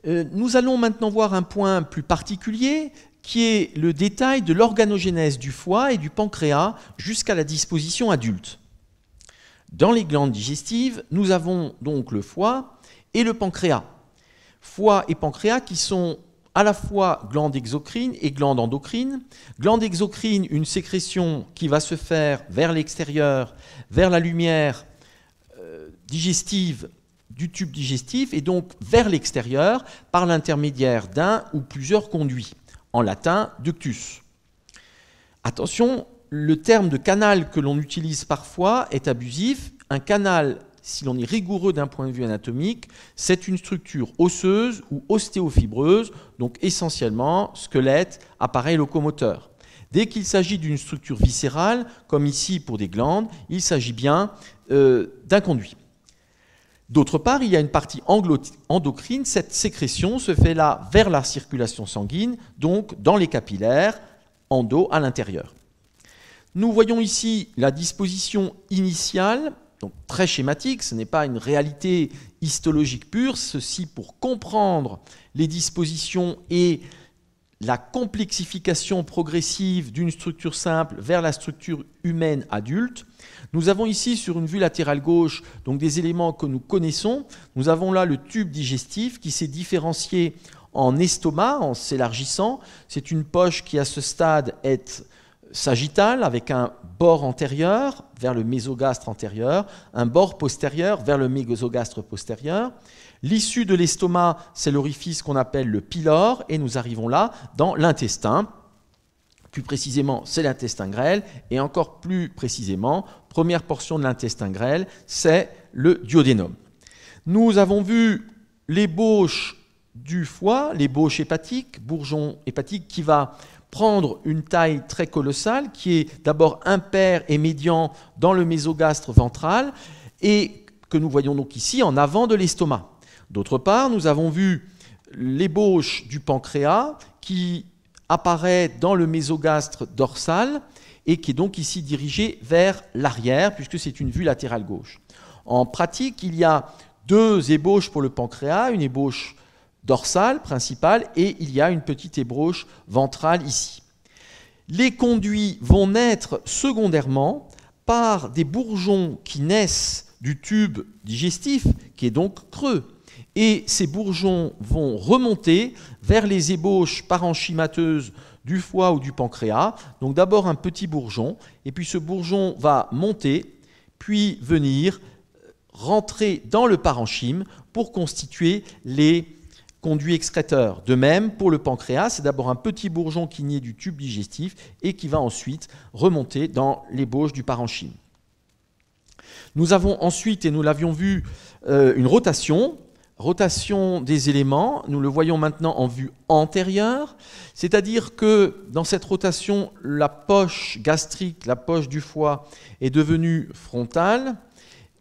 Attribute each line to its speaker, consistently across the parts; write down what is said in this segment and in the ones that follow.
Speaker 1: Nous allons maintenant voir un point plus particulier qui est le détail de l'organogénèse du foie et du pancréas jusqu'à la disposition adulte. Dans les glandes digestives, nous avons donc le foie et le pancréas. Foie et pancréas qui sont à la fois glandes exocrines et glandes endocrines. Glande exocrine, une sécrétion qui va se faire vers l'extérieur, vers la lumière digestive du tube digestif et donc vers l'extérieur par l'intermédiaire d'un ou plusieurs conduits, en latin ductus. Attention, le terme de canal que l'on utilise parfois est abusif. Un canal, si l'on est rigoureux d'un point de vue anatomique, c'est une structure osseuse ou ostéofibreuse, donc essentiellement squelette, appareil locomoteur. Dès qu'il s'agit d'une structure viscérale, comme ici pour des glandes, il s'agit bien d'un conduit. D'autre part, il y a une partie endocrine. Cette sécrétion se fait là vers la circulation sanguine, donc dans les capillaires, endo à l'intérieur. Nous voyons ici la disposition initiale, donc très schématique, ce n'est pas une réalité histologique pure, ceci pour comprendre les dispositions et la complexification progressive d'une structure simple vers la structure humaine adulte. Nous avons ici sur une vue latérale gauche donc des éléments que nous connaissons. Nous avons là le tube digestif qui s'est différencié en estomac en s'élargissant. C'est une poche qui à ce stade est sagittale avec un bord antérieur vers le mésogastre antérieur, un bord postérieur vers le mésogastre postérieur. L'issue de l'estomac, c'est l'orifice qu'on appelle le pylore et nous arrivons là dans l'intestin. Plus précisément, c'est l'intestin grêle et encore plus précisément, première portion de l'intestin grêle, c'est le duodénum. Nous avons vu l'ébauche du foie, l'ébauche hépatique, bourgeon hépatique qui va prendre une taille très colossale, qui est d'abord impair et médian dans le mésogastre ventral et que nous voyons donc ici en avant de l'estomac. D'autre part, nous avons vu l'ébauche du pancréas qui apparaît dans le mésogastre dorsal et qui est donc ici dirigé vers l'arrière puisque c'est une vue latérale gauche. En pratique, il y a deux ébauches pour le pancréas, une ébauche dorsale principale et il y a une petite ébauche ventrale ici. Les conduits vont naître secondairement par des bourgeons qui naissent du tube digestif qui est donc creux. Et ces bourgeons vont remonter vers les ébauches parenchymateuses du foie ou du pancréas. Donc d'abord un petit bourgeon, et puis ce bourgeon va monter, puis venir rentrer dans le parenchyme pour constituer les conduits excréteurs. De même, pour le pancréas, c'est d'abord un petit bourgeon qui naît du tube digestif et qui va ensuite remonter dans l'ébauche du parenchyme. Nous avons ensuite, et nous l'avions vu, une rotation des éléments. Nous le voyons maintenant en vue antérieure, c'est-à-dire que dans cette rotation, la poche gastrique, la poche du foie, est devenue frontale.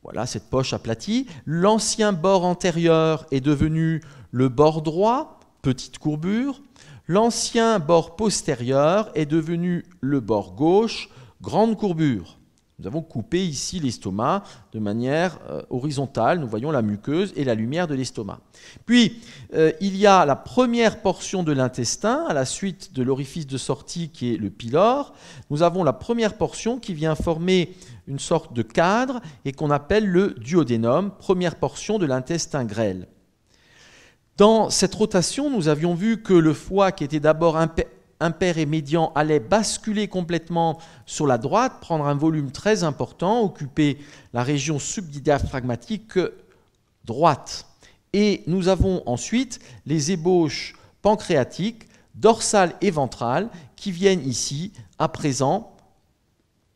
Speaker 1: Voilà, cette poche aplatie. L'ancien bord antérieur est devenu le bord droit, petite courbure. L'ancien bord postérieur est devenu le bord gauche, grande courbure. Nous avons coupé ici l'estomac de manière horizontale. Nous voyons la muqueuse et la lumière de l'estomac. Puis, il y a la première portion de l'intestin, à la suite de l'orifice de sortie qui est le pylore. Nous avons la première portion qui vient former une sorte de cadre et qu'on appelle le duodénum, première portion de l'intestin grêle. Dans cette rotation, nous avions vu que le foie, qui était d'abord impair et médian, allait basculer complètement sur la droite, prendre un volume très important, occuper la région subdiaphragmatique droite. Et nous avons ensuite les ébauches pancréatiques, dorsales et ventrales, qui viennent ici, à présent,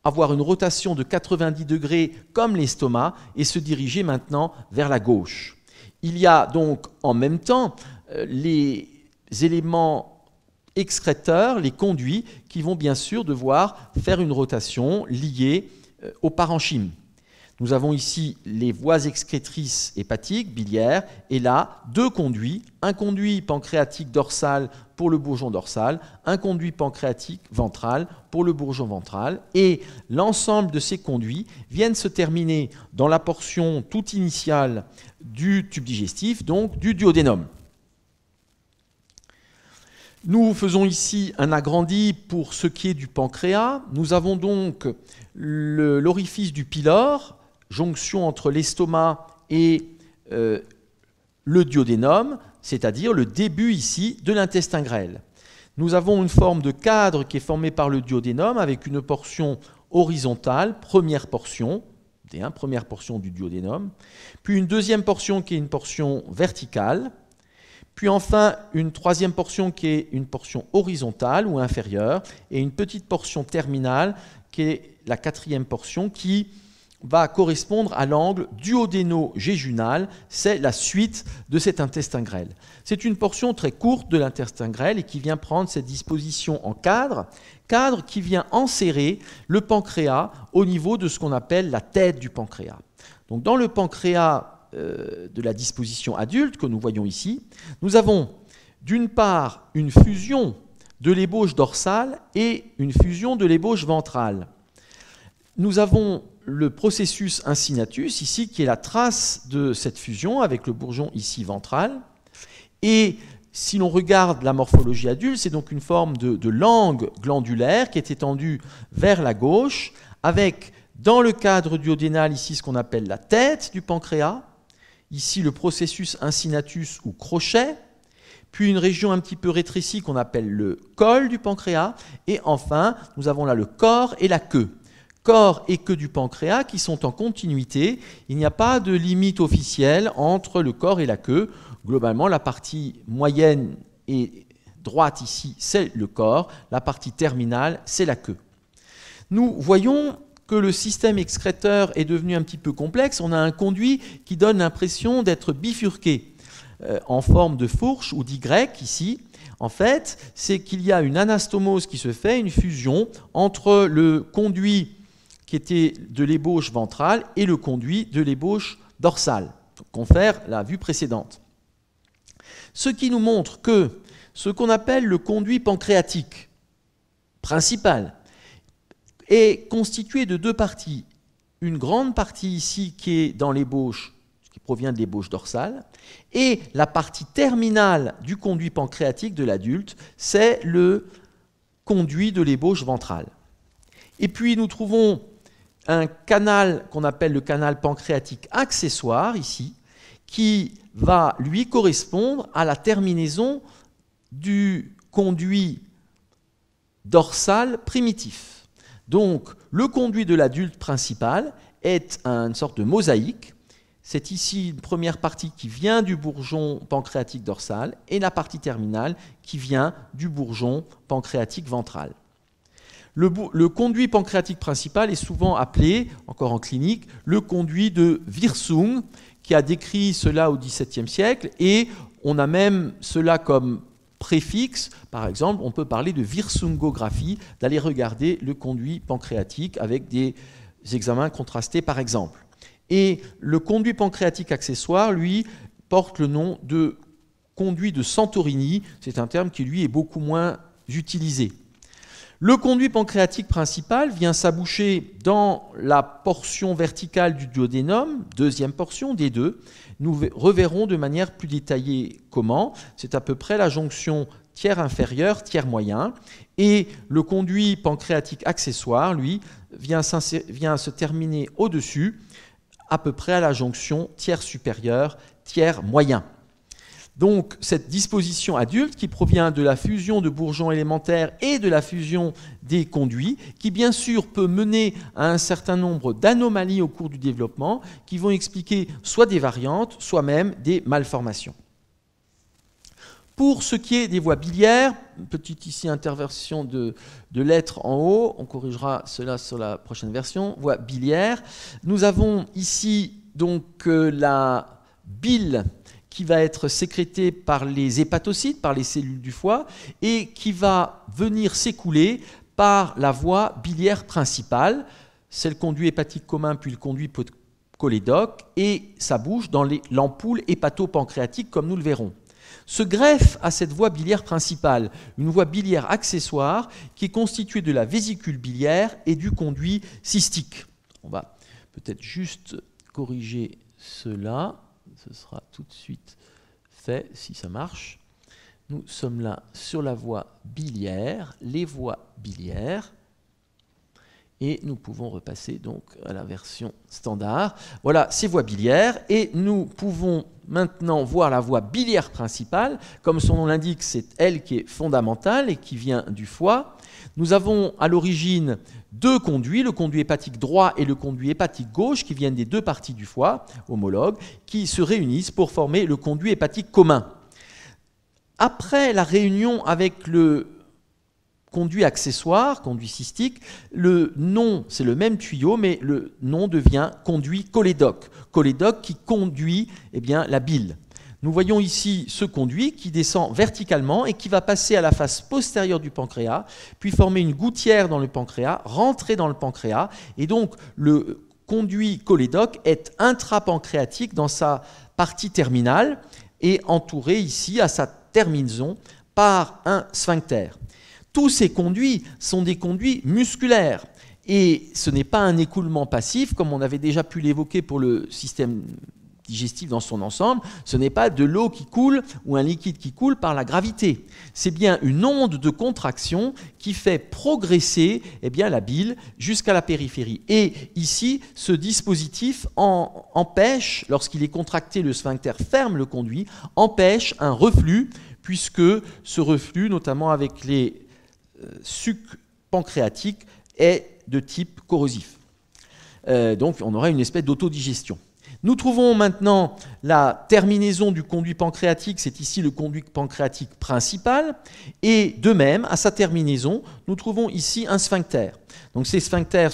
Speaker 1: avoir une rotation de 90 degrés comme l'estomac et se diriger maintenant vers la gauche. Il y a donc en même temps les éléments excréteurs, les conduits, qui vont bien sûr devoir faire une rotation liée au parenchyme. Nous avons ici les voies excrétrices hépatiques, biliaires, et là, deux conduits, un conduit pancréatique dorsal pour le bourgeon dorsal, un conduit pancréatique ventral pour le bourgeon ventral, et l'ensemble de ces conduits viennent se terminer dans la portion toute initiale du tube digestif, donc du duodénum. Nous faisons ici un agrandi pour ce qui est du pancréas. Nous avons donc l'orifice du pylore, jonction entre l'estomac et le duodénum, c'est-à-dire le début ici de l'intestin grêle. Nous avons une forme de cadre qui est formée par le duodénum avec une portion horizontale, première portion du duodénum, puis une deuxième portion qui est une portion verticale, puis enfin une troisième portion qui est une portion horizontale ou inférieure, et une petite portion terminale qui est la quatrième portion qui va correspondre à l'angle duodéno-jéjunal, c'est la suite de cet intestin grêle. C'est une portion très courte de l'intestin grêle et qui vient prendre cette disposition en cadre qui vient enserrer le pancréas au niveau de ce qu'on appelle la tête du pancréas. Donc dans le pancréas de la disposition adulte que nous voyons ici, nous avons d'une part une fusion de l'ébauche dorsale et une fusion de l'ébauche ventrale. Nous avons le processus incinatus ici qui est la trace de cette fusion avec le bourgeon ici ventral. Et si l'on regarde la morphologie adulte, c'est donc une forme de langue glandulaire qui est étendue vers la gauche avec dans le cadre duodénal ici ce qu'on appelle la tête du pancréas, ici le processus incinatus ou crochet, puis une région un petit peu rétrécie qu'on appelle le col du pancréas, et enfin nous avons là le corps et la queue. Corps et queue du pancréas qui sont en continuité. Il n'y a pas de limite officielle entre le corps et la queue. Globalement, la partie moyenne et droite ici, c'est le corps. La partie terminale, c'est la queue. Nous voyons que le système excréteur est devenu un petit peu complexe. On a un conduit qui donne l'impression d'être bifurqué en forme de fourche ou d'Y ici. En fait, c'est qu'il y a une anastomose qui se fait, une fusion entre le conduit qui était de l'ébauche ventrale et le conduit de l'ébauche dorsale, confère la vue précédente. Ce qui nous montre que ce qu'on appelle le conduit pancréatique principal est constitué de deux parties. Une grande partie ici qui est dans l'ébauche, qui provient de l'ébauche dorsale, et la partie terminale du conduit pancréatique de l'adulte, c'est le conduit de l'ébauche ventrale. Et puis nous trouvons un canal qu'on appelle le canal pancréatique accessoire, ici, qui va lui correspondre à la terminaison du conduit dorsal primitif. Donc, le conduit de l'adulte principal est une sorte de mosaïque. C'est ici une première partie qui vient du bourgeon pancréatique dorsal et la partie terminale qui vient du bourgeon pancréatique ventral. Le conduit pancréatique principal est souvent appelé, encore en clinique, le conduit de Wirsung, qui a décrit cela au XVIIe siècle, et on a même cela comme préfixe. Par exemple, on peut parler de wirsungographie, d'aller regarder le conduit pancréatique avec des examens contrastés, par exemple. Et le conduit pancréatique accessoire, lui, porte le nom de conduit de Santorini. C'est un terme qui, lui, est beaucoup moins utilisé. Le conduit pancréatique principal vient s'aboucher dans la portion verticale du duodénum, deuxième portion des deux. Nous reverrons de manière plus détaillée comment. C'est à peu près la jonction tiers inférieur, tiers moyen. Et le conduit pancréatique accessoire, lui, vient se terminer au-dessus, à peu près à la jonction tiers supérieur, tiers moyen. Donc cette disposition adulte qui provient de la fusion de bourgeons élémentaires et de la fusion des conduits, qui bien sûr peut mener à un certain nombre d'anomalies au cours du développement, qui vont expliquer soit des variantes, soit même des malformations. Pour ce qui est des voies biliaires, petite ici interversion de lettres en haut, on corrigera cela sur la prochaine version, voie biliaire. Nous avons ici donc la bile qui va être sécrétée par les hépatocytes, par les cellules du foie, et qui va venir s'écouler par la voie biliaire principale. C'est le conduit hépatique commun, puis le conduit cholédoque, et ça bouge dans l'ampoule hépato-pancréatique, comme nous le verrons. Se greffe à cette voie biliaire principale une voie biliaire accessoire qui est constituée de la vésicule biliaire et du conduit cystique. On va peut-être juste corriger cela. Ce sera tout de suite fait, si ça marche. nous sommes là sur la voie biliaire, les voies biliaires. Et nous pouvons repasser donc à la version standard. Voilà ces voies biliaires. Et nous pouvons maintenant voir la voie biliaire principale. Comme son nom l'indique, c'est elle qui est fondamentale et qui vient du foie. Nous avons à l'origine deux conduits, le conduit hépatique droit et le conduit hépatique gauche, qui viennent des deux parties du foie, homologues, qui se réunissent pour former le conduit hépatique commun. Après la réunion avec le conduit accessoire, conduit cystique, le nom, c'est le même tuyau, mais le nom devient conduit cholédoque. Cholédoque qui conduit la bile. Nous voyons ici ce conduit qui descend verticalement et qui va passer à la face postérieure du pancréas, puis former une gouttière dans le pancréas, rentrer dans le pancréas, et donc le conduit cholédoque est intrapancréatique dans sa partie terminale et entouré ici à sa terminaison par un sphincter. Tous ces conduits sont des conduits musculaires et ce n'est pas un écoulement passif comme on avait déjà pu l'évoquer pour le système digestif dans son ensemble. Ce n'est pas de l'eau qui coule ou un liquide qui coule par la gravité. C'est bien une onde de contraction qui fait progresser la bile jusqu'à la périphérie. Et ici, ce dispositif empêche, lorsqu'il est contracté, le sphincter ferme le conduit, empêche un reflux, puisque ce reflux, notamment avec les sucs pancréatiques, est de type corrosif. Donc on aura une espèce d'autodigestion. Nous trouvons maintenant la terminaison du conduit pancréatique, c'est ici le conduit pancréatique principal, et de même, à sa terminaison, nous trouvons ici un sphincter. Donc ces sphincters,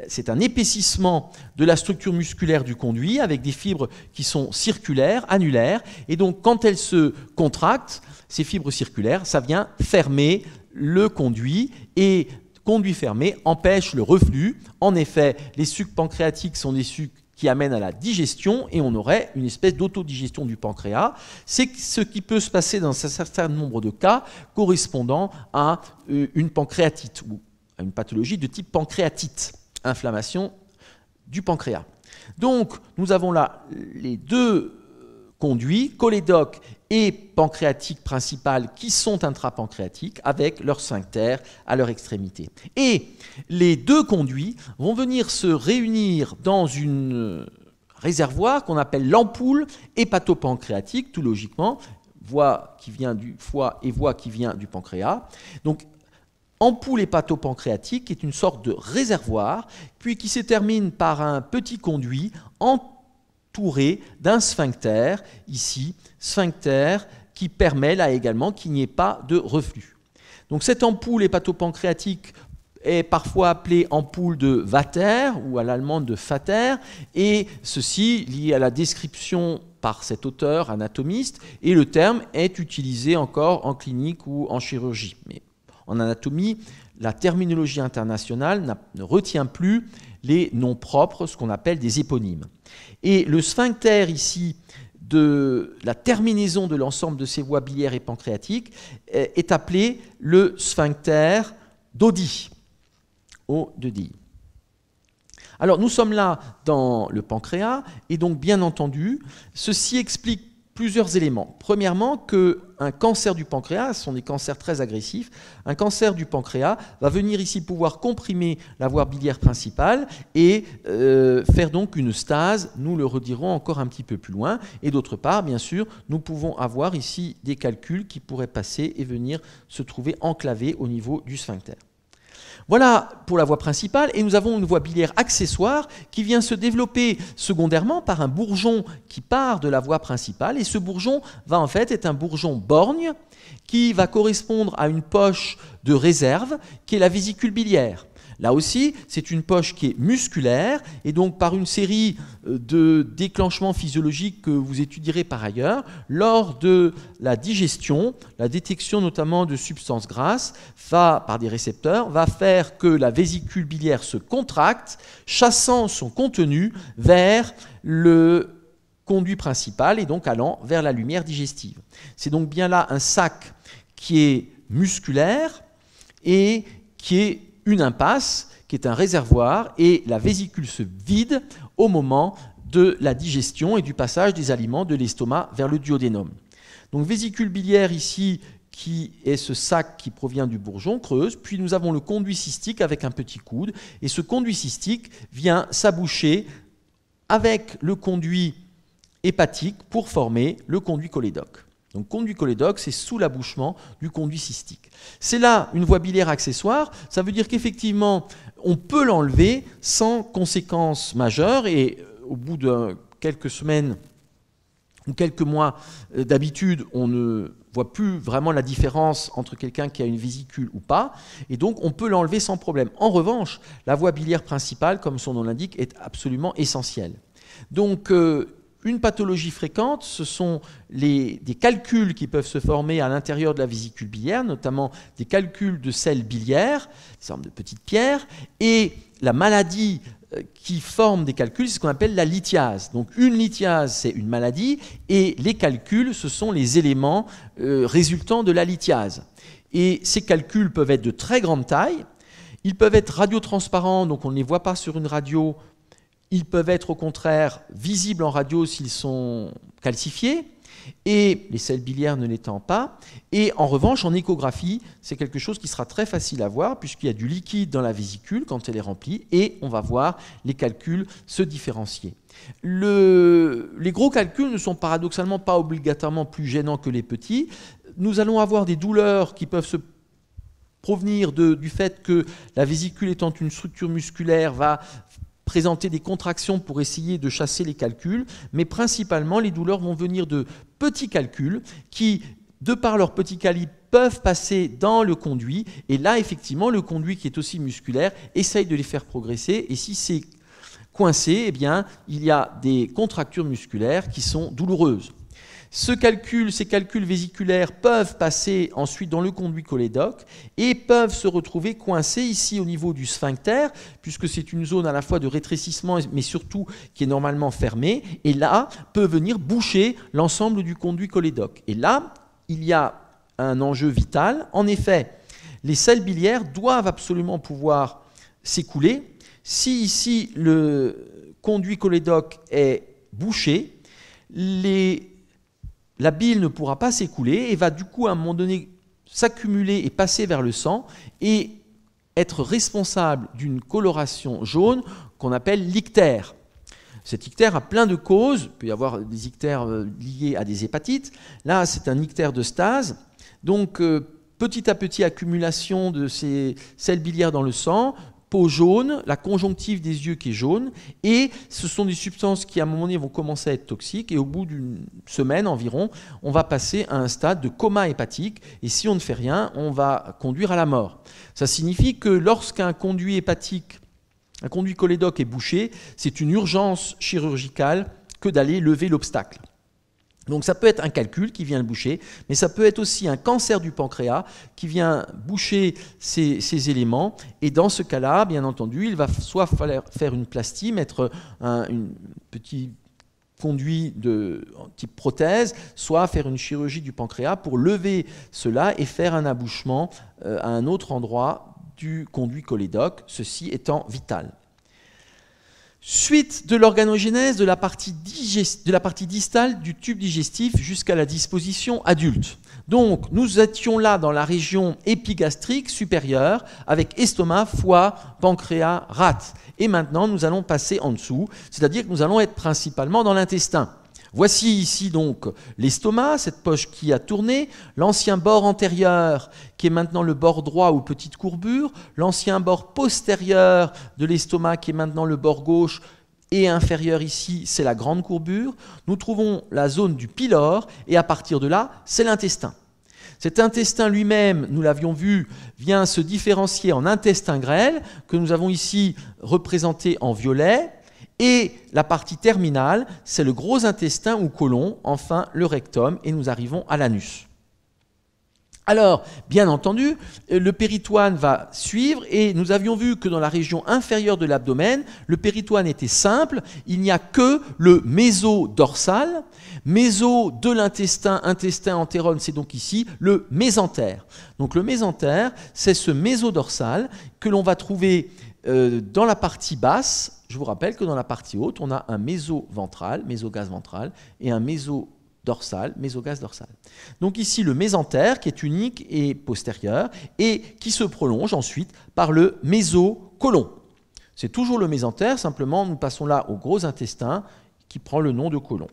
Speaker 1: c'est un épaississement de la structure musculaire du conduit avec des fibres qui sont circulaires, annulaires, et donc quand elles se contractent, ces fibres circulaires, ça vient fermer le conduit, et conduit fermé empêche le reflux. En effet, les sucs pancréatiques sont des sucs qui amènent à la digestion et on aurait une espèce d'autodigestion du pancréas. C'est ce qui peut se passer dans un certain nombre de cas correspondant à une pancréatite ou à une pathologie de type pancréatite, inflammation du pancréas. Donc, nous avons là les deux conduits, cholédoque et pancréatique principal, qui sont intrapancréatiques avec leur sphincter à leur extrémité. Et les deux conduits vont venir se réunir dans une réservoir qu'on appelle l'ampoule hépatopancréatique, tout logiquement, voie qui vient du foie et voie qui vient du pancréas. Donc, ampoule hépatopancréatique est une sorte de réservoir, puis qui se termine par un petit conduit entouré d'un sphincter, ici, sphincter qui permet là également qu'il n'y ait pas de reflux. Donc cette ampoule hépatopancréatique est parfois appelée ampoule de Vater ou à l'allemande de Vater, et ceci lié à la description par cet auteur anatomiste, et le terme est utilisé encore en clinique ou en chirurgie. Mais en anatomie, la terminologie internationale ne retient plus les noms propres, ce qu'on appelle des éponymes. Et le sphincter ici, de la terminaison de l'ensemble de ces voies biliaires et pancréatiques, est appelé le sphincter d'Oddi. O-D-I. Alors nous sommes là dans le pancréas, et donc bien entendu, ceci explique plusieurs éléments. Premièrement, qu'un cancer du pancréas, ce sont des cancers très agressifs, un cancer du pancréas va venir ici pouvoir comprimer la voie biliaire principale et faire donc une stase, nous le redirons encore un petit peu plus loin. Et d'autre part, bien sûr, nous pouvons avoir ici des calculs qui pourraient passer et venir se trouver enclavés au niveau du sphincter. Voilà pour la voie principale, et nous avons une voie biliaire accessoire qui vient se développer secondairement par un bourgeon qui part de la voie principale, et ce bourgeon va en fait être un bourgeon borgne qui va correspondre à une poche de réserve qui est la vésicule biliaire. Là aussi, c'est une poche qui est musculaire, et donc par une série de déclenchements physiologiques que vous étudierez par ailleurs, lors de la digestion, la détection notamment de substances grasses par des récepteurs, va faire que la vésicule biliaire se contracte, chassant son contenu vers le conduit principal et donc allant vers la lumière digestive. C'est donc bien là un sac qui est musculaire et qui est une impasse, qui est un réservoir, et la vésicule se vide au moment de la digestion et du passage des aliments de l'estomac vers le duodénum. Donc vésicule biliaire ici, qui est ce sac qui provient du bourgeon, creuse, puis nous avons le conduit cystique avec un petit coude, et ce conduit cystique vient s'aboucher avec le conduit hépatique pour former le conduit cholédoque. Donc conduit cholédoque, c'est sous l'abouchement du conduit cystique. C'est là une voie biliaire accessoire, ça veut dire qu'effectivement, on peut l'enlever sans conséquences majeures, et au bout de quelques semaines ou quelques mois d'habitude, on ne voit plus vraiment la différence entre quelqu'un qui a une vésicule ou pas, et donc on peut l'enlever sans problème. En revanche, la voie biliaire principale, comme son nom l'indique, est absolument essentielle. Donc, une pathologie fréquente, ce sont des calculs qui peuvent se former à l'intérieur de la vésicule biliaire, notamment des calculs de sels biliaires, des sortes de petites pierres, et la maladie qui forme des calculs, c'est ce qu'on appelle la lithiase. Donc une lithiase, c'est une maladie, et les calculs, ce sont les éléments résultant de la lithiase. Et ces calculs peuvent être de très grande taille, ils peuvent être radiotransparents, donc on ne les voit pas sur une radio, ils peuvent être au contraire visibles en radio s'ils sont calcifiés, et les sels biliaires ne l'étant pas. Et en revanche, en échographie, c'est quelque chose qui sera très facile à voir, puisqu'il y a du liquide dans la vésicule quand elle est remplie, et on va voir les calculs se différencier. Les gros calculs ne sont paradoxalement pas obligatoirement plus gênants que les petits. Nous allons avoir des douleurs qui peuvent se provenir du fait que la vésicule étant une structure musculaire va présenter des contractions pour essayer de chasser les calculs, mais principalement les douleurs vont venir de petits calculs qui, de par leur petit calibre, peuvent passer dans le conduit, et là effectivement le conduit qui est aussi musculaire essaye de les faire progresser, et si c'est coincé, eh bien il y a des contractures musculaires qui sont douloureuses. Ces calculs vésiculaires peuvent passer ensuite dans le conduit cholédoque et peuvent se retrouver coincés ici au niveau du sphincter, puisque c'est une zone à la fois de rétrécissement mais surtout qui est normalement fermée, et là peut venir boucher l'ensemble du conduit cholédoque. Et là, il y a un enjeu vital. En effet, les sels biliaires doivent absolument pouvoir s'écouler. Si ici le conduit cholédoque est bouché, la bile ne pourra pas s'écouler et va du coup à un moment donné s'accumuler et passer vers le sang et être responsable d'une coloration jaune qu'on appelle l'ictère. Cet ictère a plein de causes, il peut y avoir des ictères liés à des hépatites. Là, c'est un ictère de stase. Donc, petit à petit, accumulation de ces sels biliaires dans le sang, peau jaune, la conjonctive des yeux qui est jaune, et ce sont des substances qui à un moment donné vont commencer à être toxiques, et au bout d'une semaine environ, on va passer à un stade de coma hépatique, et si on ne fait rien, on va conduire à la mort. Ça signifie que lorsqu'un conduit hépatique, un conduit cholédoque est bouché, c'est une urgence chirurgicale que d'aller lever l'obstacle. Donc ça peut être un calcul qui vient le boucher, mais ça peut être aussi un cancer du pancréas qui vient boucher ces éléments. Et dans ce cas-là, bien entendu, il va soit falloir faire une plastie, mettre un petit conduit de type prothèse, soit faire une chirurgie du pancréas pour lever cela et faire un abouchement à un autre endroit du conduit cholédoque, ceci étant vital. Suite de l'organogénèse de la partie distale du tube digestif jusqu'à la disposition adulte. Donc, nous étions là dans la région épigastrique supérieure avec estomac, foie, pancréas, rate. Et maintenant, nous allons passer en dessous, c'est-à-dire que nous allons être principalement dans l'intestin. Voici ici donc l'estomac, cette poche qui a tourné, l'ancien bord antérieur qui est maintenant le bord droit ou petite courbure, l'ancien bord postérieur de l'estomac qui est maintenant le bord gauche et inférieur ici, c'est la grande courbure. Nous trouvons la zone du pylore et à partir de là, c'est l'intestin. Cet intestin lui-même, nous l'avions vu, vient se différencier en intestin grêle que nous avons ici représenté en violet. Et la partie terminale, c'est le gros intestin ou côlon, enfin le rectum, et nous arrivons à l'anus. Alors, bien entendu, le péritoine va suivre, et nous avions vu que dans la région inférieure de l'abdomen, le péritoine était simple, il n'y a que le mésodorsal, méso de l'intestin, intestin entérone, c'est donc ici le mésentère. Donc le mésentère, c'est ce mésodorsal que l'on va trouver dans la partie basse. Je vous rappelle que dans la partie haute, on a un mésoventral, mésogaz ventral, et un mésodorsal dorsal, mésogaze dorsal. Donc ici le mésentère qui est unique et postérieur et qui se prolonge ensuite par le mésocolon. C'est toujours le mésentère, simplement nous passons là au gros intestin qui prend le nom de côlon.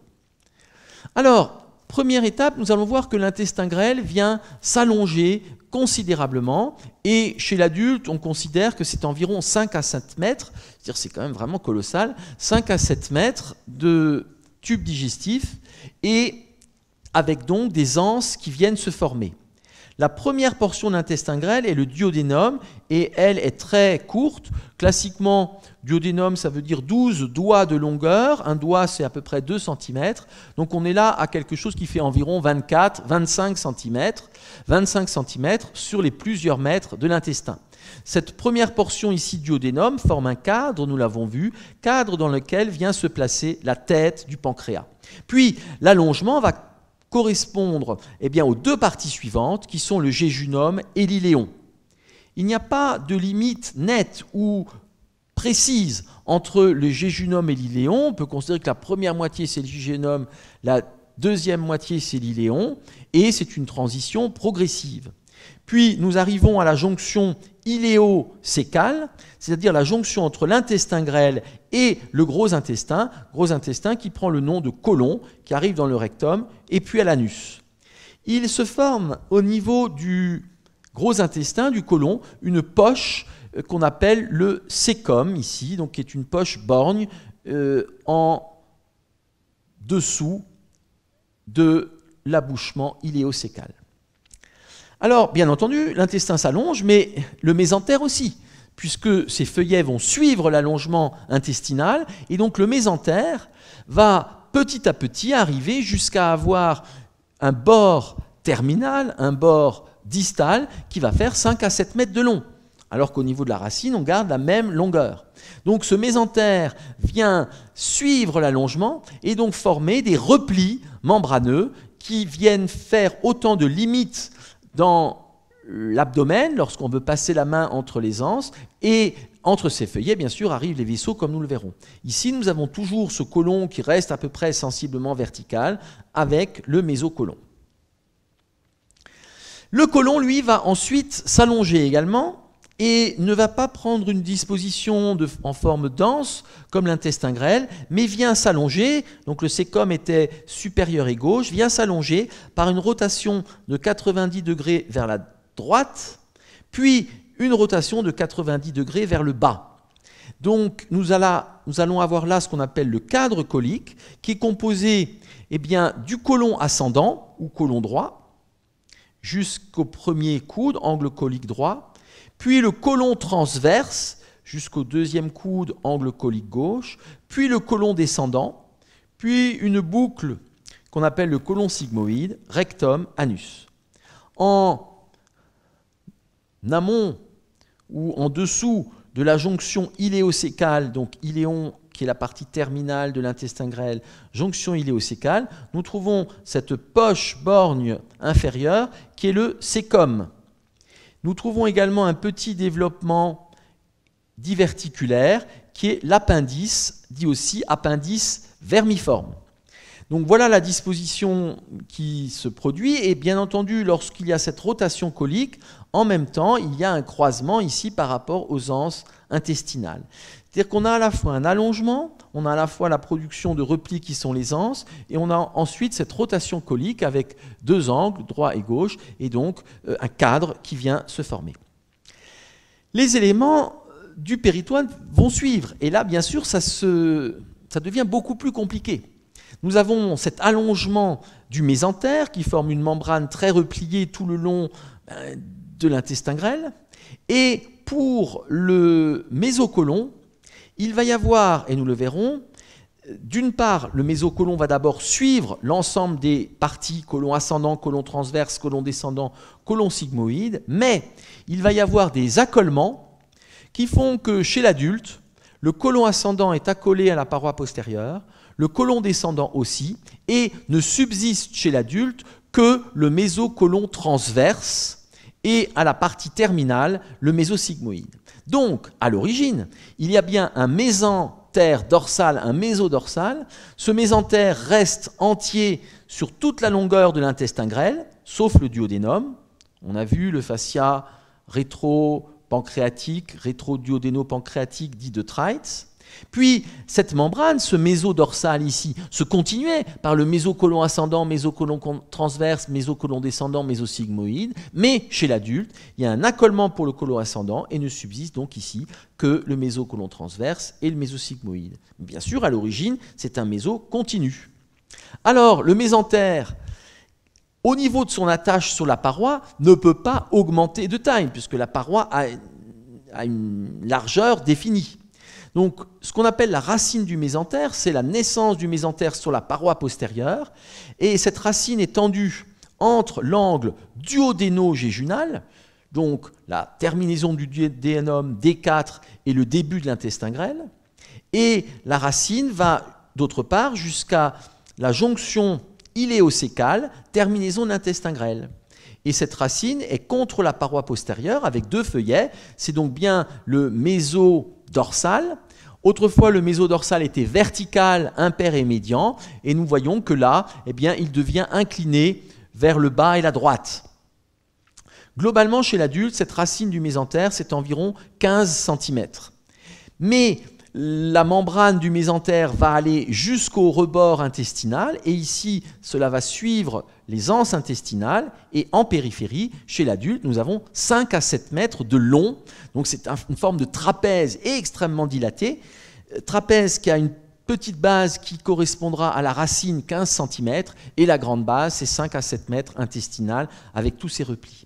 Speaker 1: Alors, première étape, nous allons voir que l'intestin grêle vient s'allonger considérablement et chez l'adulte, on considère que c'est environ 5 à 7 mètres, c'est-à-dire c'est quand même vraiment colossal, 5 à 7 mètres de tube digestif et avec donc des anses qui viennent se former. La première portion de l'intestin grêle est le duodénum et elle est très courte. Classiquement, duodénum, ça veut dire 12 doigts de longueur. Un doigt, c'est à peu près 2 cm. Donc on est là à quelque chose qui fait environ 24-25 cm. 25 cm sur les plusieurs mètres de l'intestin. Cette première portion ici duodénum forme un cadre, nous l'avons vu, cadre dans lequel vient se placer la tête du pancréas. Puis l'allongement va correspondre aux deux parties suivantes qui sont le jéjunum et l'iléon. Il n'y a pas de limite nette ou précise entre le jéjunum et l'iléon. On peut considérer que la première moitié c'est le jéjunum, la deuxième moitié c'est l'iléon et c'est une transition progressive. Puis nous arrivons à la jonction iléo-cécale, c'est-à-dire la jonction entre l'intestin grêle et le gros intestin qui prend le nom de côlon, qui arrive dans le rectum, et puis à l'anus. Il se forme au niveau du gros intestin, du côlon, une poche qu'on appelle le cécum, ici, donc qui est une poche borgne en dessous de l'abouchement iléo-cécal. Alors, bien entendu, l'intestin s'allonge, mais le mésentère aussi, puisque ces feuillets vont suivre l'allongement intestinal, et donc le mésentère va petit à petit arriver jusqu'à avoir un bord terminal, un bord distal, qui va faire 5 à 7 mètres de long, alors qu'au niveau de la racine, on garde la même longueur. Donc ce mésentère vient suivre l'allongement et donc former des replis membraneux qui viennent faire autant de limites dans l'abdomen, lorsqu'on veut passer la main entre les anses, et entre ces feuillets, bien sûr, arrivent les vaisseaux, comme nous le verrons. Ici, nous avons toujours ce côlon qui reste à peu près sensiblement vertical, avec le mésocolon. Le côlon, lui, va ensuite s'allonger également, et ne va pas prendre une disposition en forme dense, comme l'intestin grêle, mais vient s'allonger, donc le cécum était supérieur et gauche, vient s'allonger par une rotation de 90 degrés vers la droite, puis une rotation de 90 degrés vers le bas. Donc nous allons avoir là ce qu'on appelle le cadre colique, qui est composé du côlon ascendant, ou côlon droit, jusqu'au premier coude, angle colique droit, puis le côlon transverse jusqu'au deuxième coude, angle colique gauche, puis le côlon descendant, puis une boucle qu'on appelle le côlon sigmoïde, rectum, anus. En amont ou en dessous de la jonction iléocécale, donc iléon qui est la partie terminale de l'intestin grêle, jonction iléocécale, nous trouvons cette poche borgne inférieure qui est le cécum. Nous trouvons également un petit développement diverticulaire qui est l'appendice, dit aussi appendice vermiforme. Donc voilà la disposition qui se produit et bien entendu lorsqu'il y a cette rotation colique, en même temps il y a un croisement ici par rapport aux anses intestinales. C'est-à-dire qu'on a à la fois un allongement, on a à la fois la production de replis qui sont les anses, et on a ensuite cette rotation colique avec deux angles, droit et gauche, et donc un cadre qui vient se former. Les éléments du péritoine vont suivre, et là, bien sûr, ça devient beaucoup plus compliqué. Nous avons cet allongement du mésentère qui forme une membrane très repliée tout le long de l'intestin grêle, et pour le mésocolon, il va y avoir, et nous le verrons, d'une part, le mésocolon va d'abord suivre l'ensemble des parties, côlon ascendant, côlon transverse, côlon descendant, côlon sigmoïde, mais il va y avoir des accolements qui font que chez l'adulte, le côlon ascendant est accolé à la paroi postérieure, le côlon descendant aussi, et ne subsiste chez l'adulte que le mésocolon transverse et à la partie terminale, le mésosigmoïde. Donc, à l'origine, il y a bien un mésentère dorsal, un mésodorsal. Ce mésentère reste entier sur toute la longueur de l'intestin grêle, sauf le duodénum. On a vu le fascia rétro-pancréatique, rétro-duodéno-pancréatique dit de Treitz. Puis, cette membrane, ce mésodorsal ici, se continuait par le mésocolon ascendant, mésocolon transverse, mésocolon descendant, mésosigmoïde. Mais chez l'adulte, il y a un accolement pour le colon ascendant et ne subsiste donc ici que le mésocolon transverse et le mésosigmoïde. Bien sûr, à l'origine, c'est un méso continu. Alors, le mésentère, au niveau de son attache sur la paroi, ne peut pas augmenter de taille, puisque la paroi a une largeur définie. Donc, ce qu'on appelle la racine du mésentère, c'est la naissance du mésentère sur la paroi postérieure, et cette racine est tendue entre l'angle duodéno-jéjunal, donc la terminaison du duodénum D4 et le début de l'intestin grêle, et la racine va d'autre part jusqu'à la jonction iléocécale, terminaison de l'intestin grêle. Et cette racine est contre la paroi postérieure avec deux feuillets, c'est donc bien le mésodorsal. Autrefois, le mésodorsal était vertical, impair et médian, et nous voyons que là, eh bien, il devient incliné vers le bas et la droite. Globalement, chez l'adulte, cette racine du mésentère, c'est environ 15 cm. Mais la membrane du mésentère va aller jusqu'au rebord intestinal, et ici, cela va suivre les anses intestinales, et en périphérie, chez l'adulte, nous avons 5 à 7 mètres de long, donc c'est une forme de trapèze extrêmement dilaté, trapèze qui a une petite base qui correspondra à la racine 15 cm, et la grande base, c'est 5 à 7 mètres intestinale, avec tous ses replis.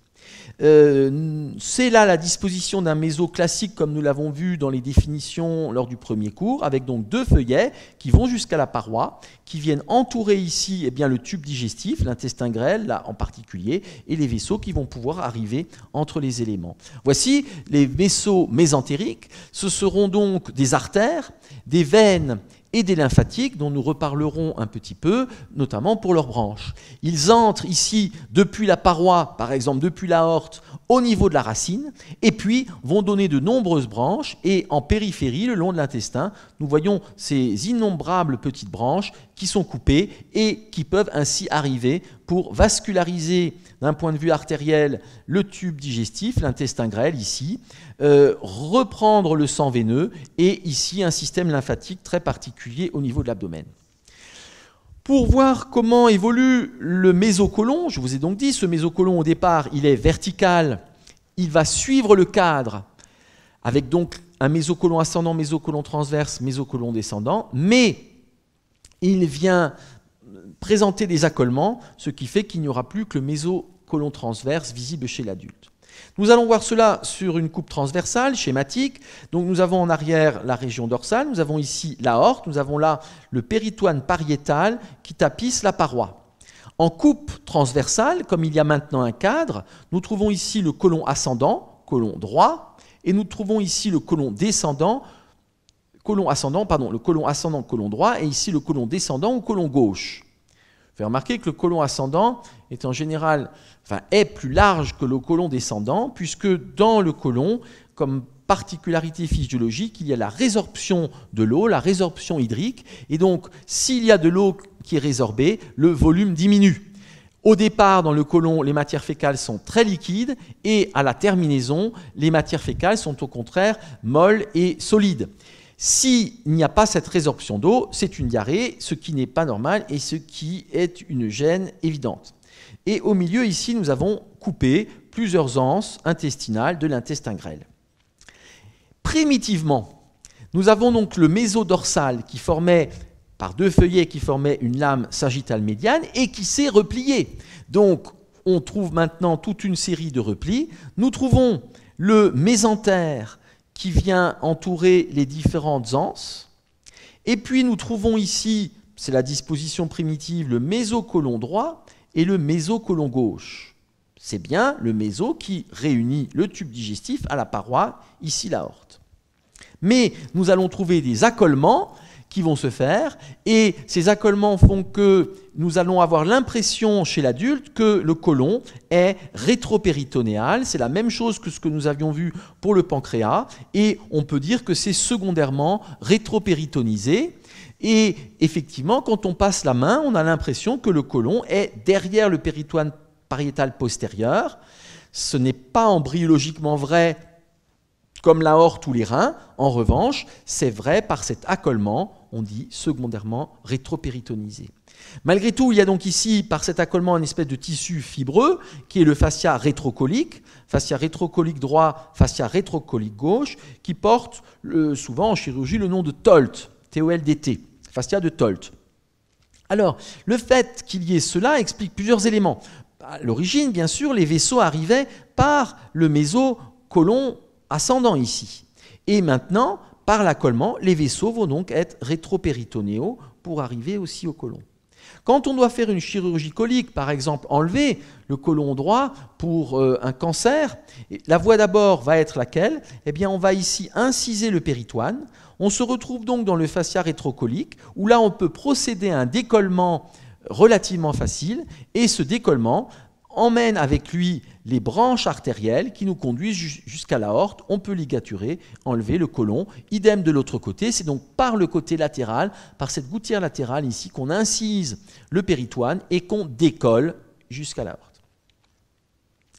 Speaker 1: C'est là la disposition d'un méso classique comme nous l'avons vu dans les définitions lors du premier cours, avec donc deux feuillets qui vont jusqu'à la paroi, qui viennent entourer ici eh bien, le tube digestif, l'intestin grêle là en particulier, et les vaisseaux qui vont pouvoir arriver entre les éléments. Voici les vaisseaux mésentériques, ce seront donc des artères, des veines et des lymphatiques dont nous reparlerons un petit peu, notamment pour leurs branches. Ils entrent ici depuis la paroi, par exemple depuis l'aorte, au niveau de la racine, et puis vont donner de nombreuses branches, et en périphérie, le long de l'intestin, nous voyons ces innombrables petites branches qui sont coupées et qui peuvent ainsi arriver pour vasculariser d'un point de vue artériel le tube digestif, l'intestin grêle ici, reprendre le sang veineux et ici un système lymphatique très particulier au niveau de l'abdomen. Pour voir comment évolue le mésocolon, je vous ai donc dit, ce mésocolon au départ, il est vertical, il va suivre le cadre avec donc un mésocolon ascendant, mésocolon transverse, mésocolon descendant, mais il vient présenter des accolements, ce qui fait qu'il n'y aura plus que le mésocolon transverse visible chez l'adulte. Nous allons voir cela sur une coupe transversale, schématique. Donc nous avons en arrière la région dorsale, nous avons ici l'aorte, nous avons là le péritoine pariétal qui tapisse la paroi. En coupe transversale, comme il y a maintenant un cadre, nous trouvons ici le côlon ascendant, côlon droit, et nous trouvons ici le côlon descendant, le côlon ascendant, côlon droit, et ici le côlon descendant ou côlon gauche. Vous avez remarqué que le côlon ascendant est en général, est plus large que le côlon descendant, puisque dans le côlon, comme particularité physiologique, il y a la résorption de l'eau, la résorption hydrique, et donc s'il y a de l'eau qui est résorbée, le volume diminue. Au départ, dans le côlon, les matières fécales sont très liquides, et à la terminaison, les matières fécales sont au contraire molles et solides. S'il n'y a pas cette résorption d'eau, c'est une diarrhée, ce qui n'est pas normal et ce qui est une gêne évidente. Et au milieu, ici, nous avons coupé plusieurs anses intestinales de l'intestin grêle. Primitivement, nous avons donc le mésodorsal qui formait, par deux feuillets, qui formait une lame sagittale médiane et qui s'est replié. Donc, on trouve maintenant toute une série de replis. Nous trouvons le mésentère qui vient entourer les différentes anses. Et puis nous trouvons ici, c'est la disposition primitive, le mésocolon droit et le mésocolon gauche. C'est bien le méso qui réunit le tube digestif à la paroi, ici l'aorte. Mais nous allons trouver des accolements qui vont se faire, et ces accolements font que nous allons avoir l'impression chez l'adulte que le côlon est rétropéritonéal. C'est la même chose que ce que nous avions vu pour le pancréas, et on peut dire que c'est secondairement rétropéritonisé. Et effectivement, quand on passe la main, on a l'impression que le côlon est derrière le péritoine pariétal postérieur. Ce n'est pas embryologiquement vrai comme l'aorte ou les reins. En revanche, c'est vrai par cet accolement, on dit secondairement rétropéritonisé. Malgré tout, il y a donc ici, par cet accolement, une espèce de tissu fibreux qui est le fascia rétrocolique droit, fascia rétrocolique gauche, qui porte souvent en chirurgie le nom de TOLT, T-O-L-D-T, fascia de TOLT. Alors, le fait qu'il y ait cela explique plusieurs éléments. À l'origine, bien sûr, les vaisseaux arrivaient par le mésocolon ascendant ici. Et maintenant, par l'accolement, les vaisseaux vont donc être rétropéritonéaux pour arriver aussi au côlon. Quand on doit faire une chirurgie colique, par exemple enlever le côlon droit pour un cancer, la voie d'abord va être laquelle? Eh bien, on va ici inciser le péritoine. On se retrouve donc dans le fascia rétrocolique, où là, on peut procéder à un décollement relativement facile, et ce décollement emmène avec lui les branches artérielles qui nous conduisent jusqu'à l'aorte. On peut ligaturer, enlever le côlon. Idem de l'autre côté, c'est donc par le côté latéral, par cette gouttière latérale ici, qu'on incise le péritoine et qu'on décolle jusqu'à l'aorte.